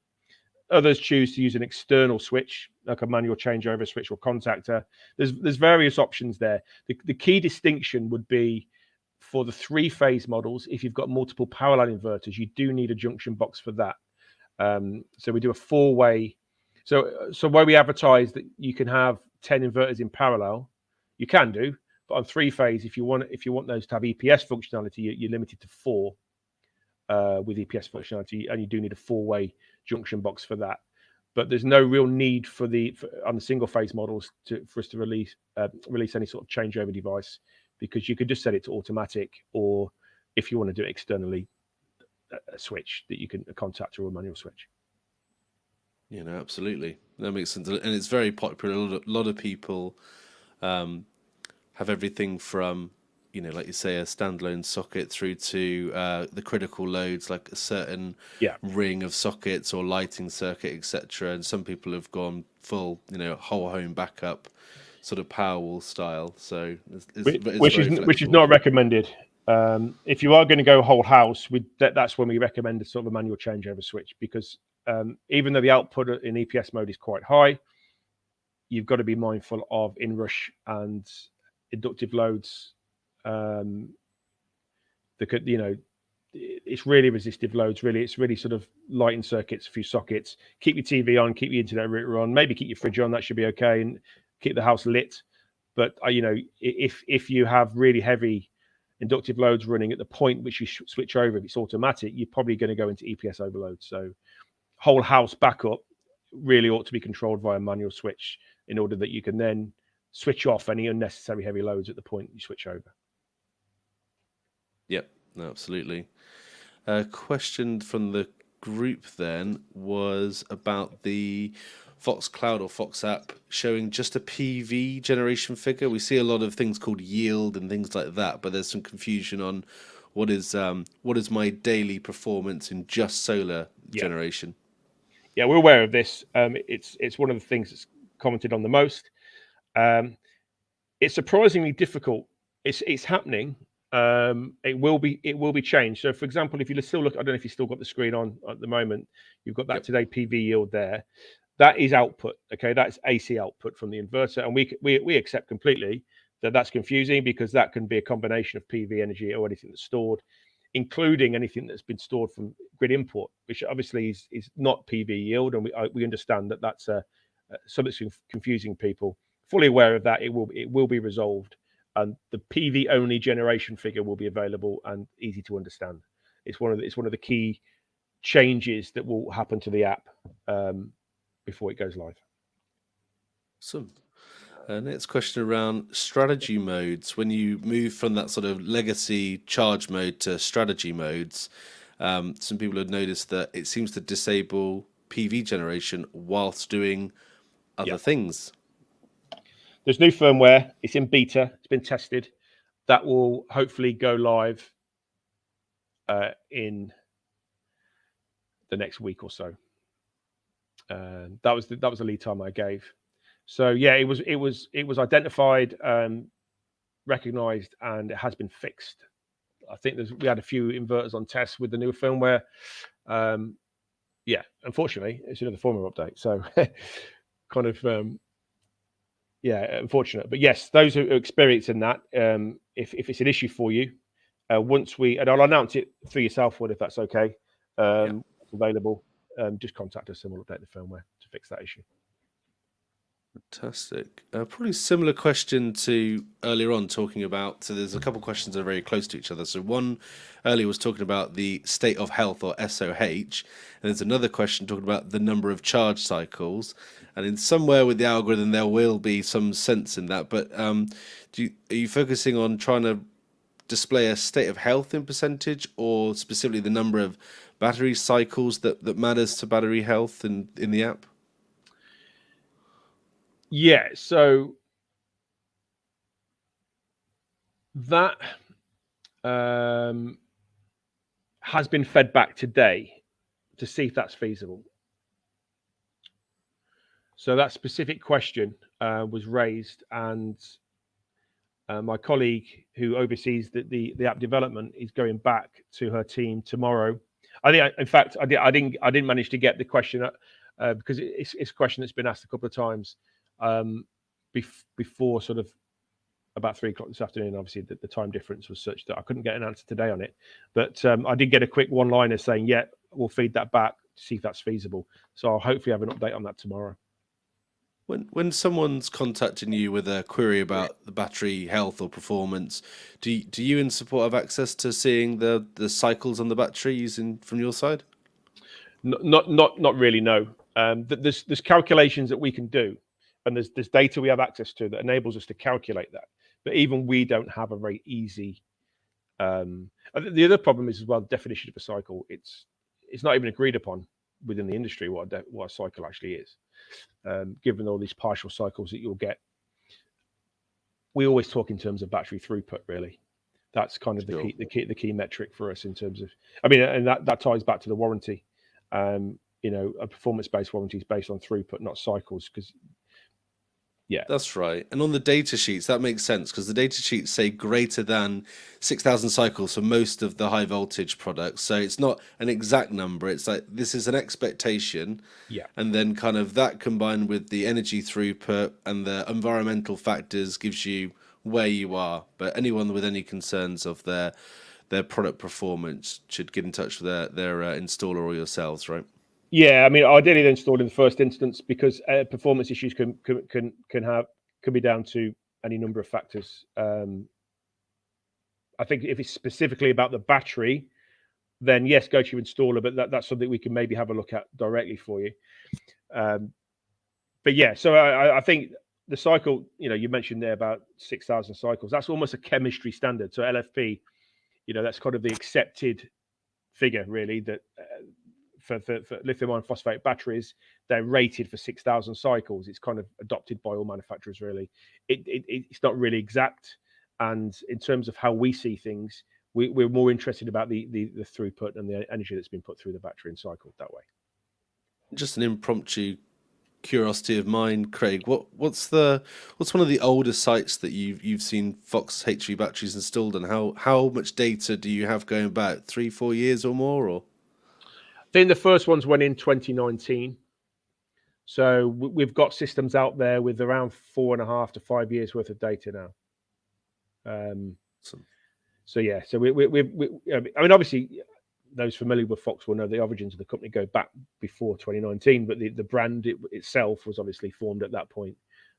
Others choose to use an external switch, like a manual changeover switch or contactor. There's various options there. The key distinction would be for the 3-phase models. If you've got multiple power line inverters, you do need a junction box for that. So we do a 4-way. So where we advertise that you can have 10 inverters in parallel, you can do, but on 3-phase, if you want those to have EPS functionality, you're limited to 4 with EPS functionality, and you do need a 4-way junction box for that. But there's no real need on the single-phase models for us to release any sort of changeover device, because you could just set it to automatic, or if you want to do it externally, a switch that you can, a contactor or a manual switch. Yeah, no, absolutely. That makes sense. And it's very popular. A lot of people have everything from, like you say, a standalone socket through to the critical loads, like a certain ring of sockets or lighting circuit, etc. And some people have gone full, whole home backup, sort of Powerwall style. So which is not recommended. If you are going to go whole house, that's when we recommend a sort of a manual changeover switch, because even though the output in EPS mode is quite high, you've got to be mindful of inrush and inductive loads. It's really resistive loads. Really, it's really sort of lighting circuits, a few sockets. Keep your TV on, keep your internet router on, maybe keep your fridge on. That should be okay, and keep the house lit. But if you have really heavy inductive loads running at the point which you switch over, if it's automatic, you're probably going to go into EPS overload. So whole house backup really ought to be controlled via manual switch, in order that you can then switch off any unnecessary heavy loads at the point you switch over. Yep, no, absolutely. A question from the group then was about the Fox Cloud or Fox app showing just a PV generation figure. We see a lot of things called yield and things like that, but there's some confusion on what is my daily performance in just solar generation. Yeah, we're aware of this. It's one of the things that's commented on the most. It's surprisingly difficult. It's happening. It will be changed. So, for example, if you still look, I don't know if you still got the screen on at the moment. You've got that today PV yield there. That is output. Okay, that's AC output from the inverter, and we accept completely that that's confusing, because that can be a combination of PV energy or anything that's stored, including anything that's been stored from grid import, which obviously is not PV yield, and we understand that that's something that's confusing people. Fully aware of that. It will be resolved, and the PV only generation figure will be available and easy to understand. It's one of the key changes that will happen to the app before it goes live. Awesome. Next question around strategy modes. When you move from that sort of legacy charge mode to strategy modes, some people have noticed that it seems to disable PV generation whilst doing other things. There's new firmware. It's in beta. It's been tested. That will hopefully go live in the next week or so. That was the lead time I gave. So yeah, it was identified, recognized, and it has been fixed. I think we had a few inverters on tests with the new firmware. Yeah, unfortunately, it's another firmware update. So kind of yeah, unfortunate. But yes, those who are experiencing that, if it's an issue for you, once and I'll announce it through yourself, if that's okay, Yeah. it's available. Just contact us and we'll update the firmware to fix that issue. Fantastic. Probably similar question to earlier on, talking about. So there's a couple of questions that are very close to each other. So one earlier was talking about the state of health, or SOH, and there's another question talking about the number of charge cycles. And in somewhere with the algorithm, there will be some sense in that. But are you focusing on trying to display a state of health in percentage, or specifically the number of battery cycles that matters to battery health in the app? Yeah, so that has been fed back today to see if that's feasible. So that specific question was raised, and my colleague who oversees the app development is going back to her team tomorrow. I think, in fact, I didn't manage to get the question because it's a question that's been asked a couple of times before sort of about 3 o'clock this afternoon. Obviously, the time difference was such that I couldn't get an answer today on it. But I did get a quick one-liner saying, yeah, we'll feed that back to see if that's feasible. So I'll hopefully have an update on that tomorrow. When someone's contacting you with a query about the battery health or performance, do you in support have access to seeing the cycles on the battery using from your side? Not really, no. There's calculations that we can do, and there's data we have access to that enables us to calculate that. But even we don't have a very easy. The other problem is as well, the definition of a cycle. It's not even agreed upon within the industry what a cycle actually is. Given all these partial cycles that you'll get, we always talk in terms of battery throughput. Really, that's kind of Sure. the key metric for us in terms of. I mean, and that ties back to the warranty. A performance-based warranty is based on throughput, not cycles. Because yeah, That's right. And on the data sheets, that makes sense because the data sheets say greater than 6,000 cycles for most of the high voltage products. So it's not an exact number. It's like this is an expectation. yeah, And then kind of that combined with the energy throughput and the environmental factors gives you where you are. But anyone with any concerns of their product performance should get in touch with their installer or yourselves, right? yeah. I mean, ideally, they're installed in the first instance because performance issues can be down to any number of factors. I think if it's specifically about the battery, then yes, go to your installer. But that's something we can maybe have a look at directly for you. But yeah, so I think the cycle, you mentioned there about 6,000 cycles. That's almost a chemistry standard. So LFP, that's kind of the accepted figure, really, that for lithium iron phosphate batteries, they're rated for 6,000 cycles. It's kind of adopted by all manufacturers, really. It's not really exact. And in terms of how we see things, we're more interested about the throughput and the energy that's been put through the battery and cycled that way. Just an impromptu curiosity of mine, Craig. What's one of the older sites that you've seen Fox HV batteries installed, and how much data do you have going back 3-4 years or more? Or I think the first ones went in 2019. So we've got systems out there with around 4.5 to 5 years worth of data now. So yeah, so I mean, obviously, those familiar with Fox will know the origins of the company go back before 2019, but the brand itself was obviously formed at that point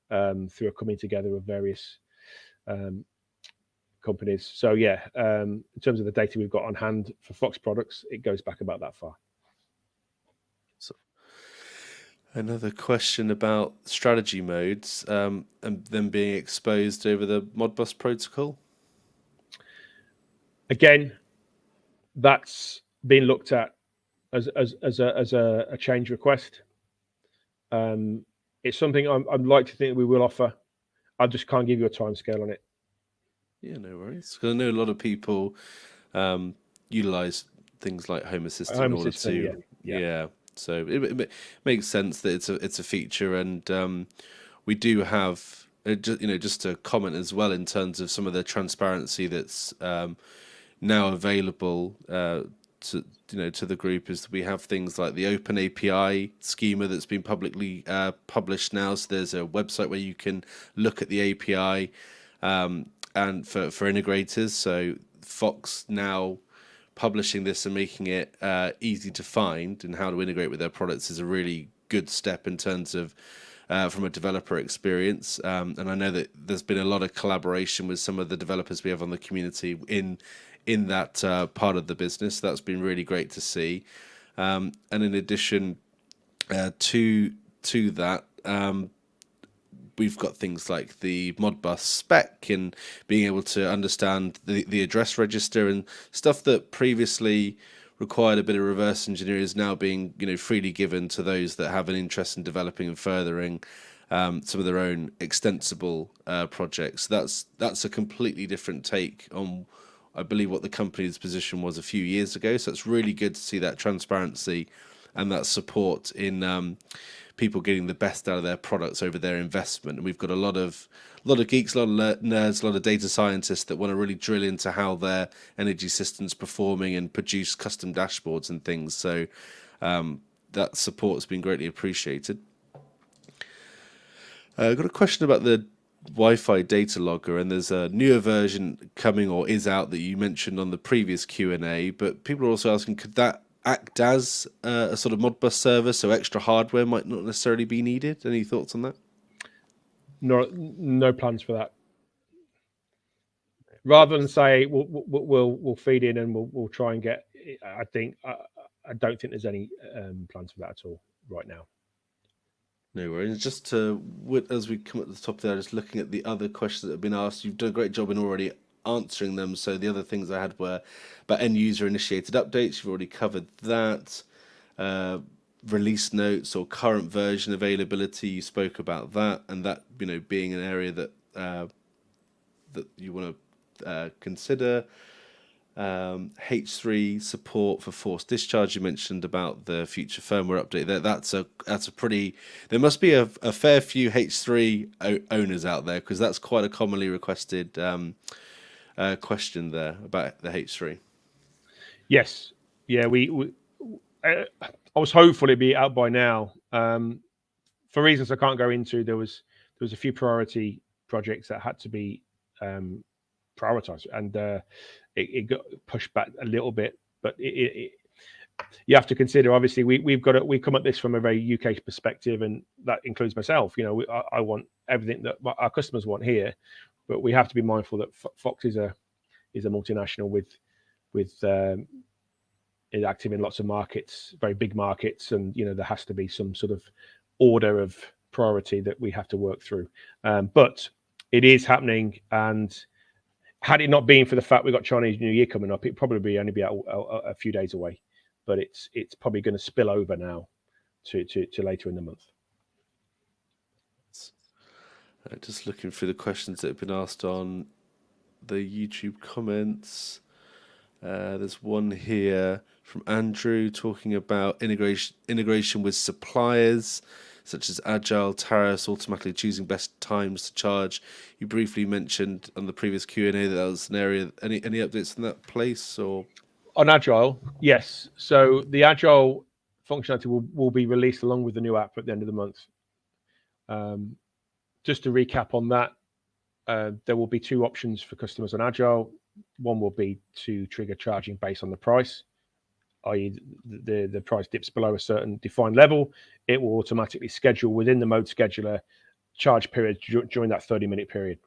through a coming together of various companies. So yeah, in terms of the data we've got on hand for Fox products, it goes back about that far. so another question about strategy modes and them being exposed over the Modbus protocol. Again, that's been looked at as a change request. It's something I'd like to think we will offer. I just can't give you a timescale on it. Yeah, no worries. Because I know a lot of people utilize things like Home Assistant in Home order Assistant, to, yeah. So it makes sense that it's a feature, and we do have, just to comment as well in terms of some of the transparency that's now available to the group, is that we have things like the Open API schema that's been publicly published now. So there's a website where you can look at the API and for integrators. So Fox now publishing this and making it easy to find and how to integrate with their products is a really good step in terms of from a developer experience. And I know that there's been a lot of collaboration with some of the developers we have on the community in that part of the business. That's been really great to see. And in addition to that, we've got things like the Modbus spec and being able to understand the address register and stuff that previously required a bit of reverse engineering is now being freely given to those that have an interest in developing and furthering some of their own extensible projects. That's a completely different take on, I believe, what the company's position was a few years ago. So it's really good to see that transparency and that support in people getting the best out of their products over their investment. And we've got a lot of geeks, a lot of nerds, a lot of data scientists that want to really drill into how their energy system's performing and produce custom dashboards and things. So that support has been greatly appreciated. I've got a question about the Wi-Fi data logger, and there's a newer version coming or is out that you mentioned on the previous Q&A, but people are also asking, could that act as a sort of Modbus server, so extra hardware might not necessarily be needed? Any thoughts on that? No plans for that. Rather than say we'll feed in and we'll try and get, I don't think there's any plans for that at all right now. No worries. Just as we come at the top there, just looking at the other questions that have been asked, you've done a great job in already answering them. So the other things I had were about end user initiated updates. You've already covered that. Release notes or current version availability. You spoke about that, and that being an area that that you want to consider. H3 support for forced discharge. You mentioned about the future firmware update. That's a pretty. There must be a fair few H3 owners out there, because that's quite a commonly requested question there about the H3. Yes, yeah. I was hopeful it'd be out by now. For reasons I can't go into, there was a few priority projects that had to be prioritized, and it got pushed back a little bit. But you have to consider, obviously, we come at this from a very UK perspective, and that includes myself. I want everything that our customers want here, but we have to be mindful that Fox is a multinational is active in lots of markets, very big markets, and there has to be some sort of order of priority that we have to work through. But it is happening, and had it not been for the fact we got Chinese New Year coming up, it'd probably only be a few days away. But it's probably going to spill over now to later in the month. Just looking through the questions that have been asked on the YouTube comments. There's one here from Andrew talking about integration with suppliers, such as Agile, tariffs, automatically choosing best times to charge. You briefly mentioned on the previous Q&A that was an area. Any updates on that place? Or on Agile? Yes. So the Agile functionality will be released along with the new app at the end of the month. Just to recap on that, there will be two options for customers on Agile. One will be to trigger charging based on the price, i.e. the price dips below a certain defined level. It will automatically schedule within the mode scheduler charge period during that 30-minute period.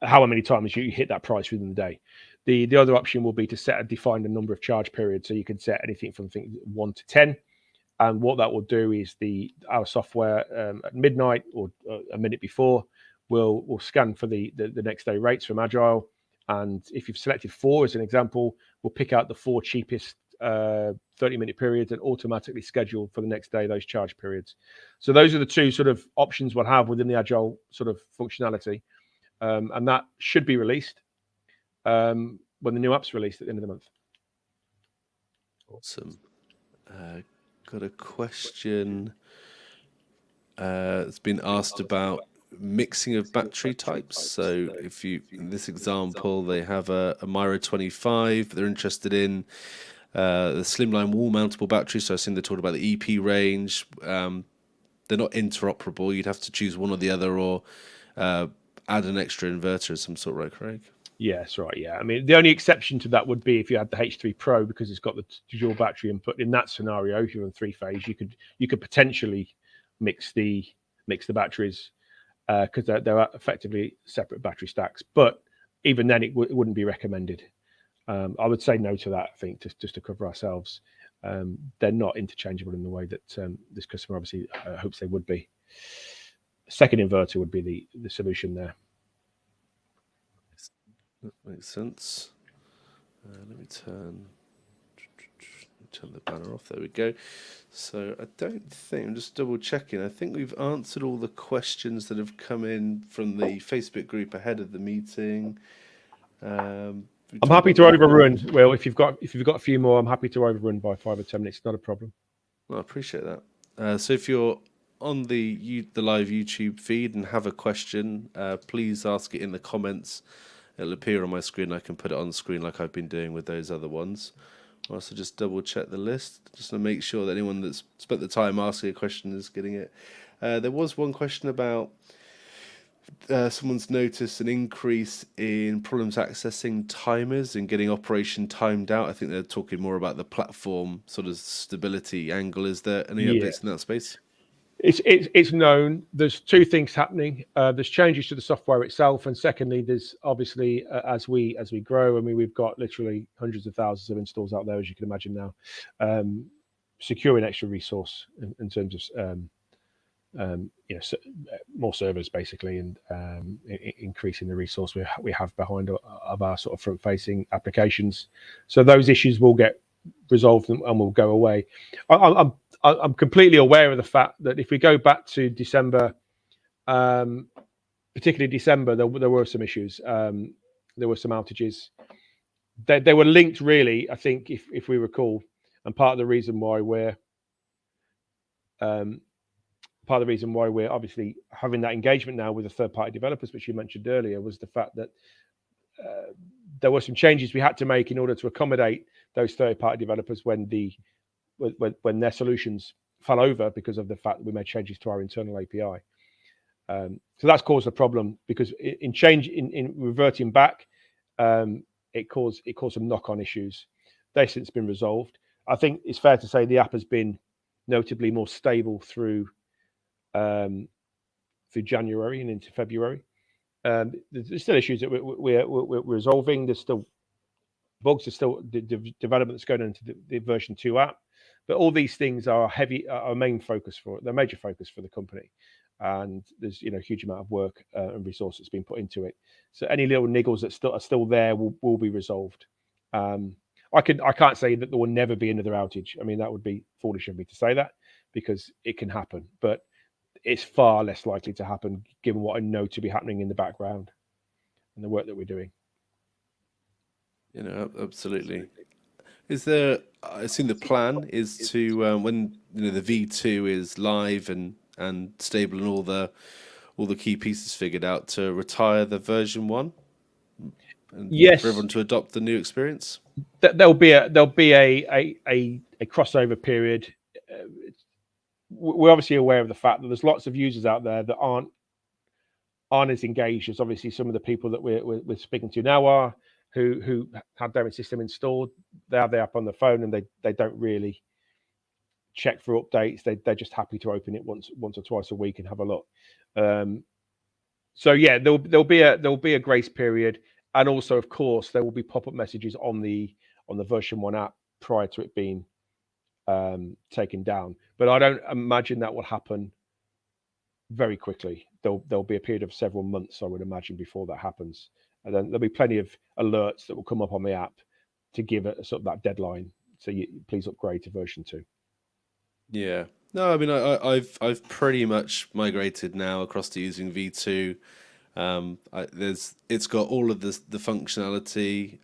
However many times you hit that price within the day. The other option will be to set a defined number of charge periods. So you can set anything from 1 to 10. And what that will do is our software at midnight or a minute before will scan for the next day rates from Agile. And if you've selected 4 as an example, we'll pick out the 4 cheapest 30-minute periods and automatically schedule for the next day those charge periods. So those are the two sort of options we'll have within the Agile sort of functionality. And that should be released when the new app's released at the end of the month. Awesome. Got a question It's been asked about mixing of battery types. So if you, in this example, they have a Miro 25, but they're interested in the slimline wall mountable battery. So I assume they're talking about the EP range. They're not interoperable. You'd have to choose one or the other, or add an extra inverter of some sort, right, Craig? Yes, right. Yeah, I mean, the only exception to that would be if you had the H3 Pro, because it's got the dual battery input. In that scenario, if you're on 3-phase, you could potentially mix the batteries, because they're effectively separate battery stacks. But even then, it wouldn't be recommended. I would say no to that. I think just to cover ourselves. They're not interchangeable in the way that this customer obviously hopes they would be. Second inverter would be the solution there. That makes sense. Let me turn the banner off. There we go. So I don't think, I'm just double checking. I think we've answered all the questions that have come in from the Facebook group ahead of the meeting. I'm happy to overrun. Well, if you've got a few more, I'm happy to overrun by 5 or 10 minutes. Not a problem. Well, I appreciate that. So if you're on the live YouTube feed and have a question, please ask it in the comments. It'll appear on my screen. I can put it on the screen like I've been doing with those other ones. I'll also just double check the list, just to make sure that anyone that's spent the time asking a question is getting it. There was one question about someone's noticed an increase in problems accessing timers and getting operation timed out. I think they're talking more about the platform sort of stability angle. Is there any updates in that space? It's known. There's two things happening. There's changes to the software itself, and secondly, there's obviously as we grow. I mean, we've got literally hundreds of thousands of installs out there, as you can imagine now. Securing extra resource in terms of more servers basically, and increasing the resource we have behind of our sort of front-facing applications. So those issues will get resolved and will go away. I'm completely aware of the fact that if we go back to December, particularly December, there were some issues. There were some outages. They were linked, really, I think, if we recall. And part of the reason why we're obviously having that engagement now with the third-party developers, which you mentioned earlier, was the fact that there were some changes we had to make in order to accommodate those third-party developers when their solutions fell over because of the fact that we made changes to our internal API. So that's caused a problem, because in reverting back, it caused some knock-on issues. They've since been resolved. I think it's fair to say the app has been notably more stable through January and into February. There's still issues that we're resolving. There's still bugs. There's still the development that's going into the version 2 app. But all these things are a major focus for the company, and there's a huge amount of work and resource that's been put into it. So any little niggles that are still there will be resolved. I can't say that there will never be another outage. I mean, that would be foolish of me to say that, because it can happen, but it's far less likely to happen given what I know to be happening in the background and the work that we're doing. Absolutely. Is there? I assume the plan is to when the V2 is live and stable and all the key pieces figured out, to retire the version 1. And yes, for everyone to adopt the new experience. There'll be a crossover period. We're obviously aware of the fact that there's lots of users out there that aren't as engaged as obviously some of the people that we're speaking to now are, who have their system installed. They have the app on the phone and they don't really check for updates. They're just happy to open it once or twice a week and have a look. So yeah, there'll be a grace period, and also of course there will be pop-up messages on the version 1 app prior to it being taken down. But I don't imagine that will happen very quickly. There'll be a period of several months, I would imagine, before that happens. And then there'll be plenty of alerts that will come up on the app to give it a sort of that deadline. So please upgrade to version 2. Yeah. No, I mean, I've pretty much migrated now across to using V2. It's got all of the functionality.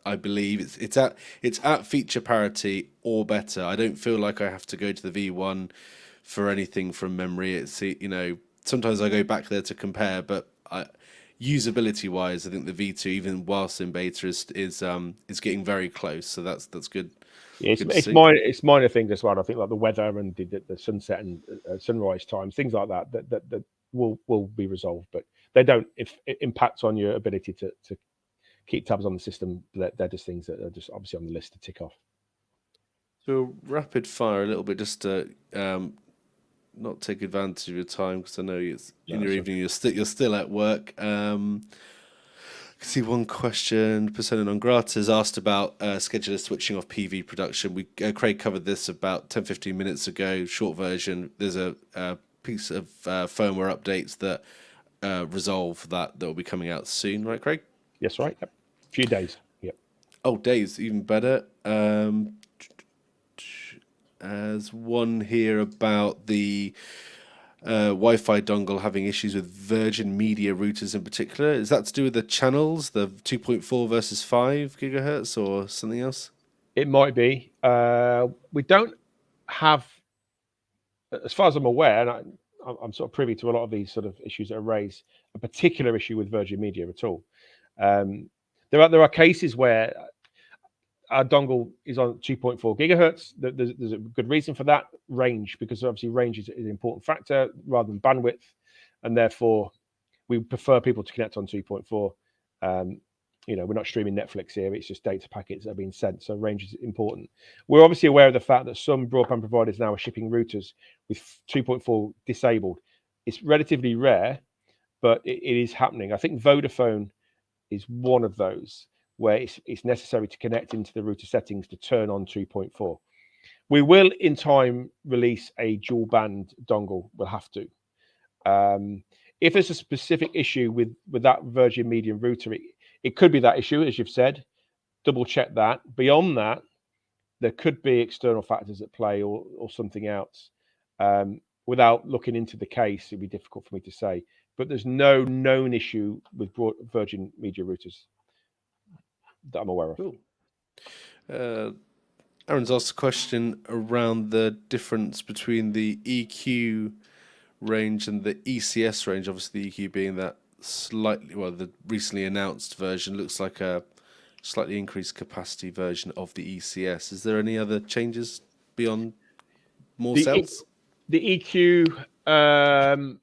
I believe it's at feature parity or better. I don't feel like I have to go to the V1 for anything from memory. It's, sometimes I go back there to compare, but usability wise, I think the V2, even whilst in beta, is getting very close. So that's good. Yeah, Good to it's see. minor things as well. I think like the weather and the sunset and sunrise times, things like that will be resolved, but they don't impact on your ability to keep tabs on the system. They're just things that are just obviously on the list to tick off. So rapid fire a little bit, just to not take advantage of your time, because I know it's in your evening. Okay. You're still at work. I can see one question. Persona non grata has asked about scheduler switching off PV production. Craig covered this about 10-15 minutes ago. Short version. There's a piece of firmware updates that resolve that will be coming out soon, right, Craig? Yes, right. Yep. A few days. Yep. Oh, days, even better. There's one here about the Wi-Fi dongle having issues with Virgin Media routers in particular. Is that to do with the channels, the 2.4 versus 5 gigahertz, or something else? It might be. We don't have, as far as I'm aware, and I'm sort of privy to a lot of these sort of issues that are raised, a particular issue with Virgin Media at all. There are cases where our dongle is on 2.4 gigahertz. There's a good reason for that, range, because obviously range is an important factor rather than bandwidth, and therefore we prefer people to connect on 2.4. We're not streaming Netflix here; it's just data packets that are being sent, so range is important. We're obviously aware of the fact that some broadband providers now are shipping routers with 2.4 disabled. It's relatively rare, but it is happening. I think Vodafone is one of those where it's necessary to connect into the router settings to turn on 2.4. We will in time release a dual band dongle. We'll have to. If there's a specific issue with that Virgin Media router, it could be that issue, as you've said. Double check that. Beyond that, there could be external factors at play or something else. Without looking into the case, it'd be difficult for me to say. But there's no known issue with Virgin Media routers that I'm aware of. Cool. Aaron's asked a question around the difference between the EQ range and the ECS range. Obviously, the EQ being that the recently announced version looks like a slightly increased capacity version of the ECS. Is there any other changes beyond more cells? The EQ.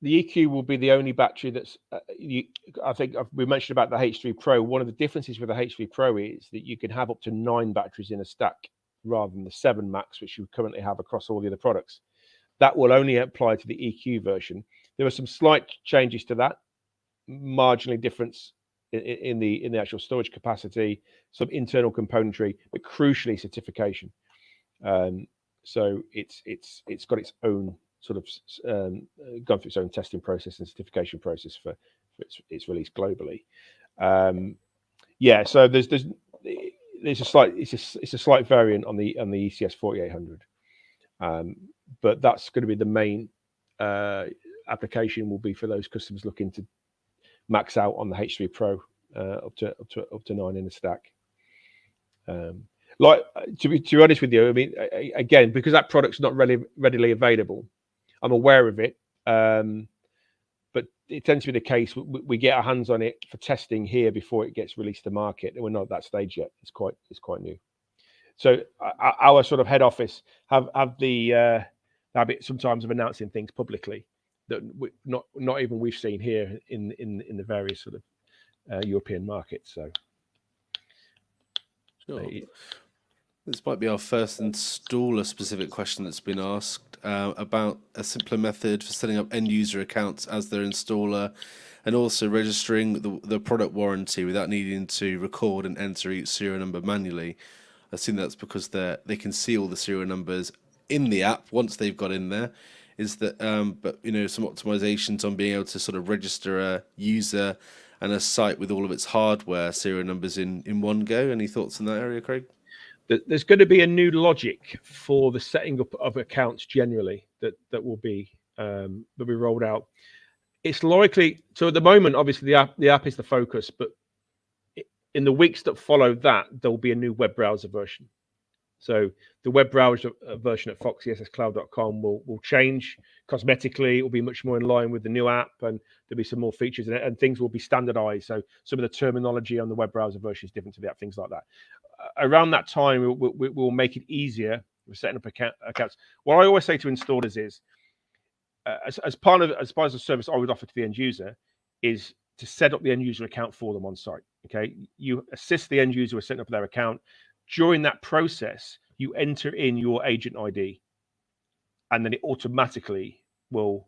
The EQ will be the only battery that's. I think we mentioned about the H3 Pro. One of the differences with the H3 Pro is that you can have up to 9 batteries in a stack rather than the 7 max, which you currently have across all the other products. That will only apply to the EQ version. There are some slight changes to that, marginally difference in the actual storage capacity, some internal componentry, but crucially certification. So it's got its own sort of gone through its own testing process and certification process for its release globally. So there's a slight variant on the ECS 4800, but that's going to be the main application will be for those customers looking to max out on the H3 Pro up to 9 in a stack. To be honest with you, I mean, again, because that product's not readily available, I'm aware of it, but it tends to be the case we get our hands on it for testing here before it gets released to market, and we're not at that stage yet. It's quite new. So our sort of head office have the habit sometimes of announcing things publicly that not even we've seen here in the various sort of European markets. So. Sure. This might be our first installer-specific question that's been asked about a simpler method for setting up end-user accounts as their installer, and also registering the product warranty without needing to record and enter each serial number manually. I assume that's because they can see all the serial numbers in the app once they've got in there. Is that but some optimizations on being able to sort of register a user and a site with all of its hardware serial numbers in one go. Any thoughts in that area, Craig? There's going to be a new logic for the setting up of accounts generally that will be rolled out. It's likely. So at the moment, obviously the app is the focus, but in the weeks that follow that, there will be a new web browser version. So the web browser version at FoxESSCloud.com will change cosmetically. It will be much more in line with the new app, and there'll be some more features in it, and things will be standardized. So some of the terminology on the web browser version is different to the app, things like that. Around that time, we'll make it easier for setting up accounts. What I always say to installers is, as part of the service I would offer to the end user, is to set up the end user account for them on site. Okay, you assist the end user with setting up their account. During that process, you enter in your agent ID, and then it automatically will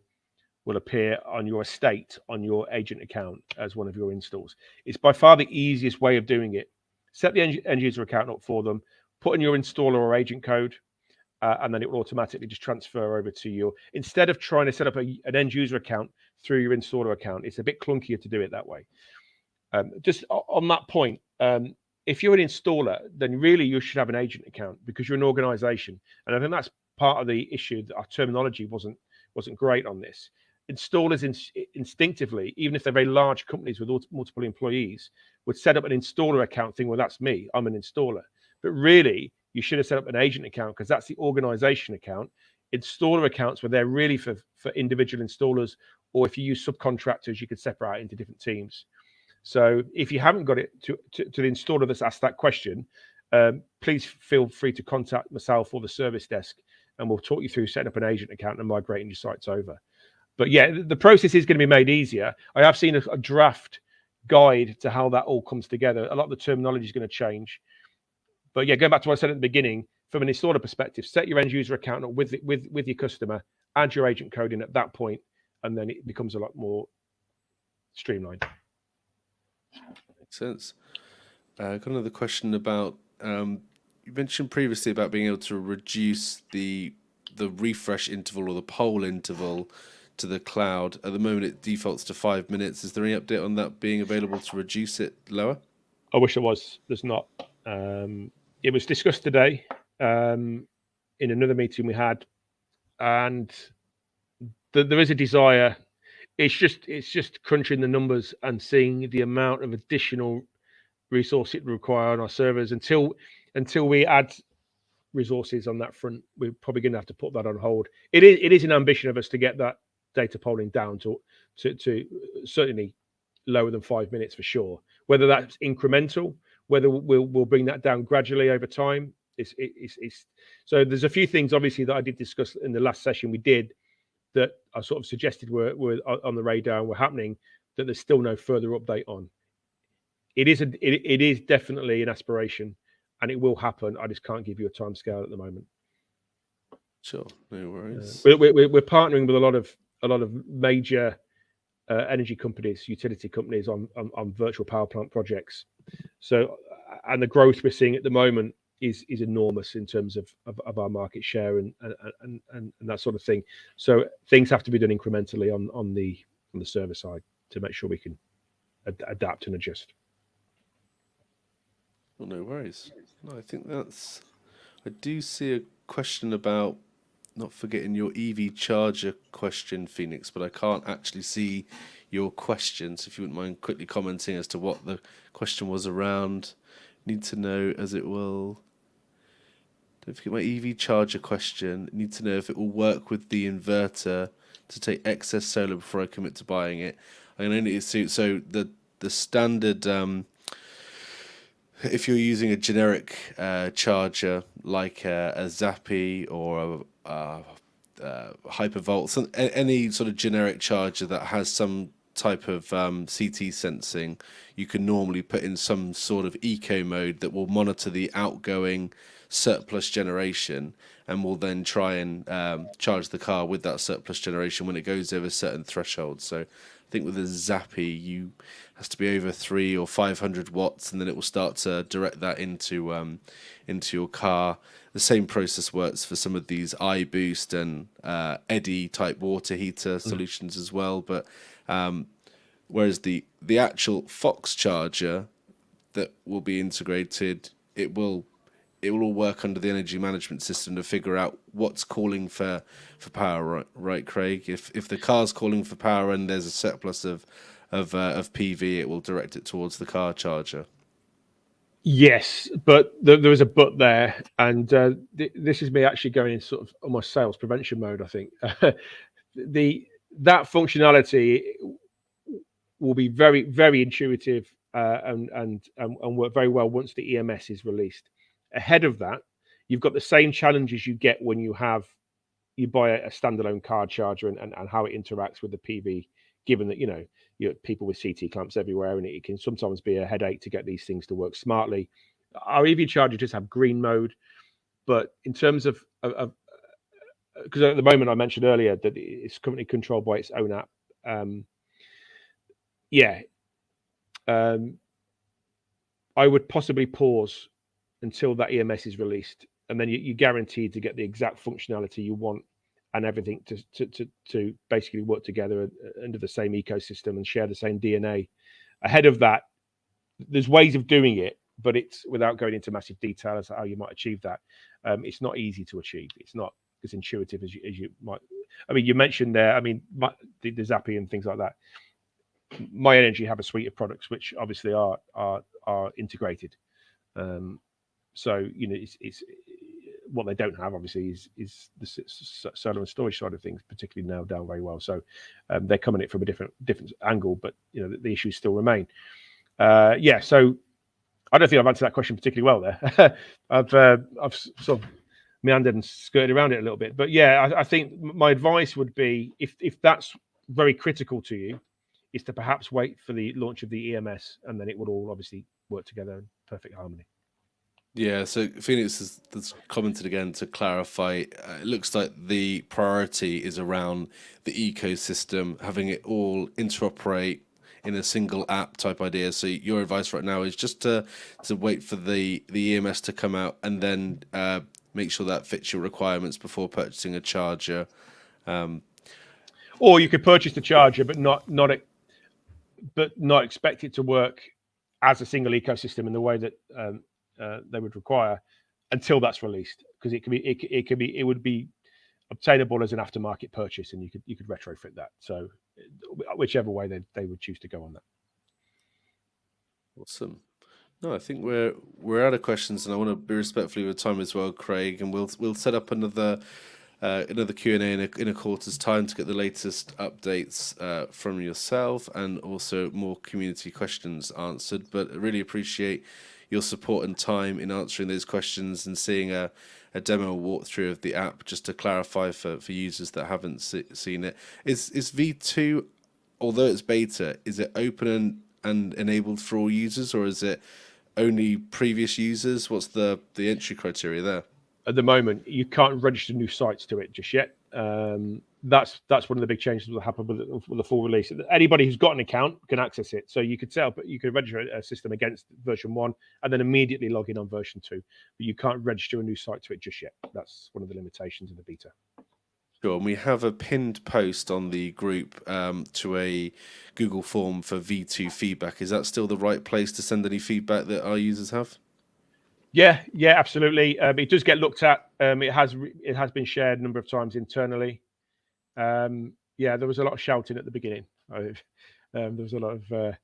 appear on your estate on your agent account as one of your installs. It's by far the easiest way of doing it. Set the end user account up for them, put in your installer or agent code, and then it will automatically just transfer over to you. Instead of trying to set up an end user account through your installer account, it's a bit clunkier to do it that way. Just on that point, if you're an installer, then really you should have an agent account because you're an organization. And I think that's part of the issue, that our terminology wasn't great on this. Installers instinctively, even if they're very large companies with multiple employees, would set up an installer account thinking, well, that's me, I'm an installer. But really, you should have set up an agent account because that's the organization account. Installer accounts were there really for individual installers, or if you use subcontractors, you could separate into different teams. So if you haven't got it to the installer that's asked that question, please feel free to contact myself or the service desk, and we'll talk you through setting up an agent account and migrating your sites over. But yeah, the process is going to be made easier. I have seen a draft guide to how that all comes together. A lot of the terminology is going to change. But yeah, going back to what I said at the beginning, from an installer perspective, set your end user account up with your customer, add your agent code in at that point, and then it becomes a lot more streamlined. Makes sense. Got another question about, you mentioned previously about being able to reduce the refresh interval or the poll interval to the cloud. At the moment, it defaults to 5 minutes. Is there any update on that being available to reduce it lower? I wish there was. There's not. It was discussed today in another meeting we had, and there is a desire. It's just crunching the numbers and seeing the amount of additional resource it require on our servers. Until we add resources on that front, we're probably going to have to put that on hold. It is an ambition of us to get that data polling down to certainly lower than 5 minutes for sure. Whether that's incremental, whether we'll bring that down gradually over time, it's so there's a few things obviously that I did discuss in the last session we did that I sort of suggested were on the radar and were happening, that there's still no further update on. It is definitely an aspiration, and it will happen. I just can't give you a timescale at the moment. Sure, no worries. We're partnering with a lot of major energy companies, utility companies on virtual power plant projects. So, and the growth we're seeing at the moment is enormous in terms of our market share and that sort of thing. So things have to be done incrementally on the server side to make sure we can adapt and adjust. Well, no worries. No, I think that's. I do see a question about not forgetting your EV charger question, Phoenix, but I can't actually see your question. So if you wouldn't mind quickly commenting as to what the question was around. Need to know as it will. Don't forget my EV charger question. Need to know if it will work with the inverter to take excess solar before I commit to buying it. I can only assume so. The standard. If you're using a generic charger like a Zappi or a Hypervolt, any sort of generic charger that has some type of CT sensing, you can normally put in some sort of eco mode that will monitor the outgoing surplus generation and will then try and charge the car with that surplus generation when it goes over a certain threshold. So I think with a Zappi, you has to be over 300 or 500 watts, and then it will start to direct that into your car. The same process works for some of these iBoost and Eddy type water heater solutions as well. But whereas the actual Fox charger that will be integrated, it will all work under the energy management system to figure out what's calling for power, right, Craig? If the car's calling for power and there's a surplus of PV, it will direct it towards the car charger. Yes, but there is a but there, and this is me actually going in sort of almost sales prevention mode. I think the that functionality will be very very intuitive and work very well once the EMS is released. Ahead of that, you've got the same challenges you get when you buy a standalone card charger and how it interacts with the PV. Given that you have people with CT clamps everywhere, and it can sometimes be a headache to get these things to work smartly. Our EV charger just have green mode, but in terms of because at the moment I mentioned earlier that it's currently controlled by its own app. Um, yeah, um, I would possibly pause until that EMS is released, and then you're guaranteed to get the exact functionality you want and everything to basically work together under the same ecosystem and share the same DNA. Ahead of that, there's ways of doing it, but it's without going into massive detail as to how you might achieve that. It's not easy to achieve. It's not as intuitive as you might. I mean, you mentioned there. I mean, the Zappi and things like that. My Energy have a suite of products which obviously are integrated. So it's what they don't have obviously is the solar and storage side of things particularly nailed down very well. So they're coming at it from a different angle, but the issues still remain. So I don't think I've answered that question particularly well there. I've sort of meandered and skirted around it a little bit, but yeah, I think my advice would be if that's very critical to you, is to perhaps wait for the launch of the EMS, and then it would all obviously work together in perfect harmony. Yeah, so Phoenix has commented again to clarify. It looks like the priority is around the ecosystem, having it all interoperate in a single app type idea. So your advice right now is just to wait for the EMS to come out and then make sure that fits your requirements before purchasing a charger. Or you could purchase the charger, but not expect it to work as a single ecosystem in the way that they would require until that's released, because it would be obtainable as an aftermarket purchase, and you could retrofit that. So whichever way they would choose to go on that. Awesome. No, I think we're out of questions, and I want to be respectful of your time as well, Craig. And we'll set up another Q&A in a quarter's time to get the latest updates from yourself and also more community questions answered. But I really appreciate your support and time in answering those questions and seeing a demo walkthrough of the app just to clarify for users that haven't seen it. Is V2, although it's beta, is it open and enabled for all users, or is it only previous users? What's the entry criteria there? At the moment, you can't register new sites to it just yet. That's one of the big changes that will happen with the full release. Anybody who's got an account can access it. So you could register a system against version 1 and then immediately log in on version 2. But you can't register a new site to it just yet. That's one of the limitations of the beta. Sure, and we have a pinned post on the group to a Google form for V2 feedback. Is that still the right place to send any feedback that our users have? Yeah, absolutely. It does get looked at. It has been shared a number of times internally. There was a lot of shouting at the beginning. There was a lot of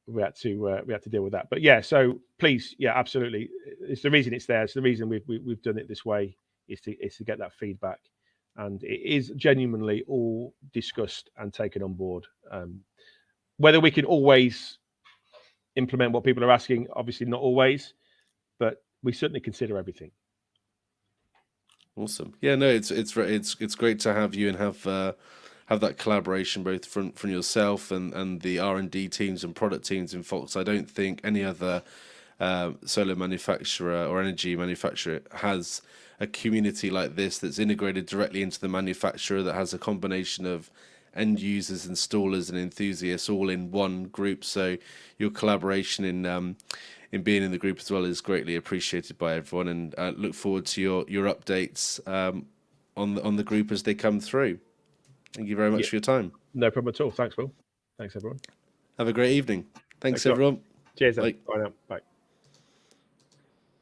we had to deal with that. But yeah, so please, absolutely. It's the reason it's there. It's the reason we've done it this way is to get that feedback, and it is genuinely all discussed and taken on board. Whether we can always implement what people are asking, obviously not always, but we certainly consider everything. Awesome. Yeah, no, it's great to have you and have that collaboration both from yourself and the R&D teams and product teams in Fox. I don't think any other solar manufacturer or energy manufacturer has a community like this that's integrated directly into the manufacturer, that has a combination of end users, installers, and enthusiasts all in one group. So your collaboration in being in the group as well is greatly appreciated by everyone, and look forward to your updates on the group as they come through. Thank you very much for your time. No problem at all. Thanks, Will. Thanks, everyone. Have a great evening. Thanks everyone. Cheers. Bye now. Bye.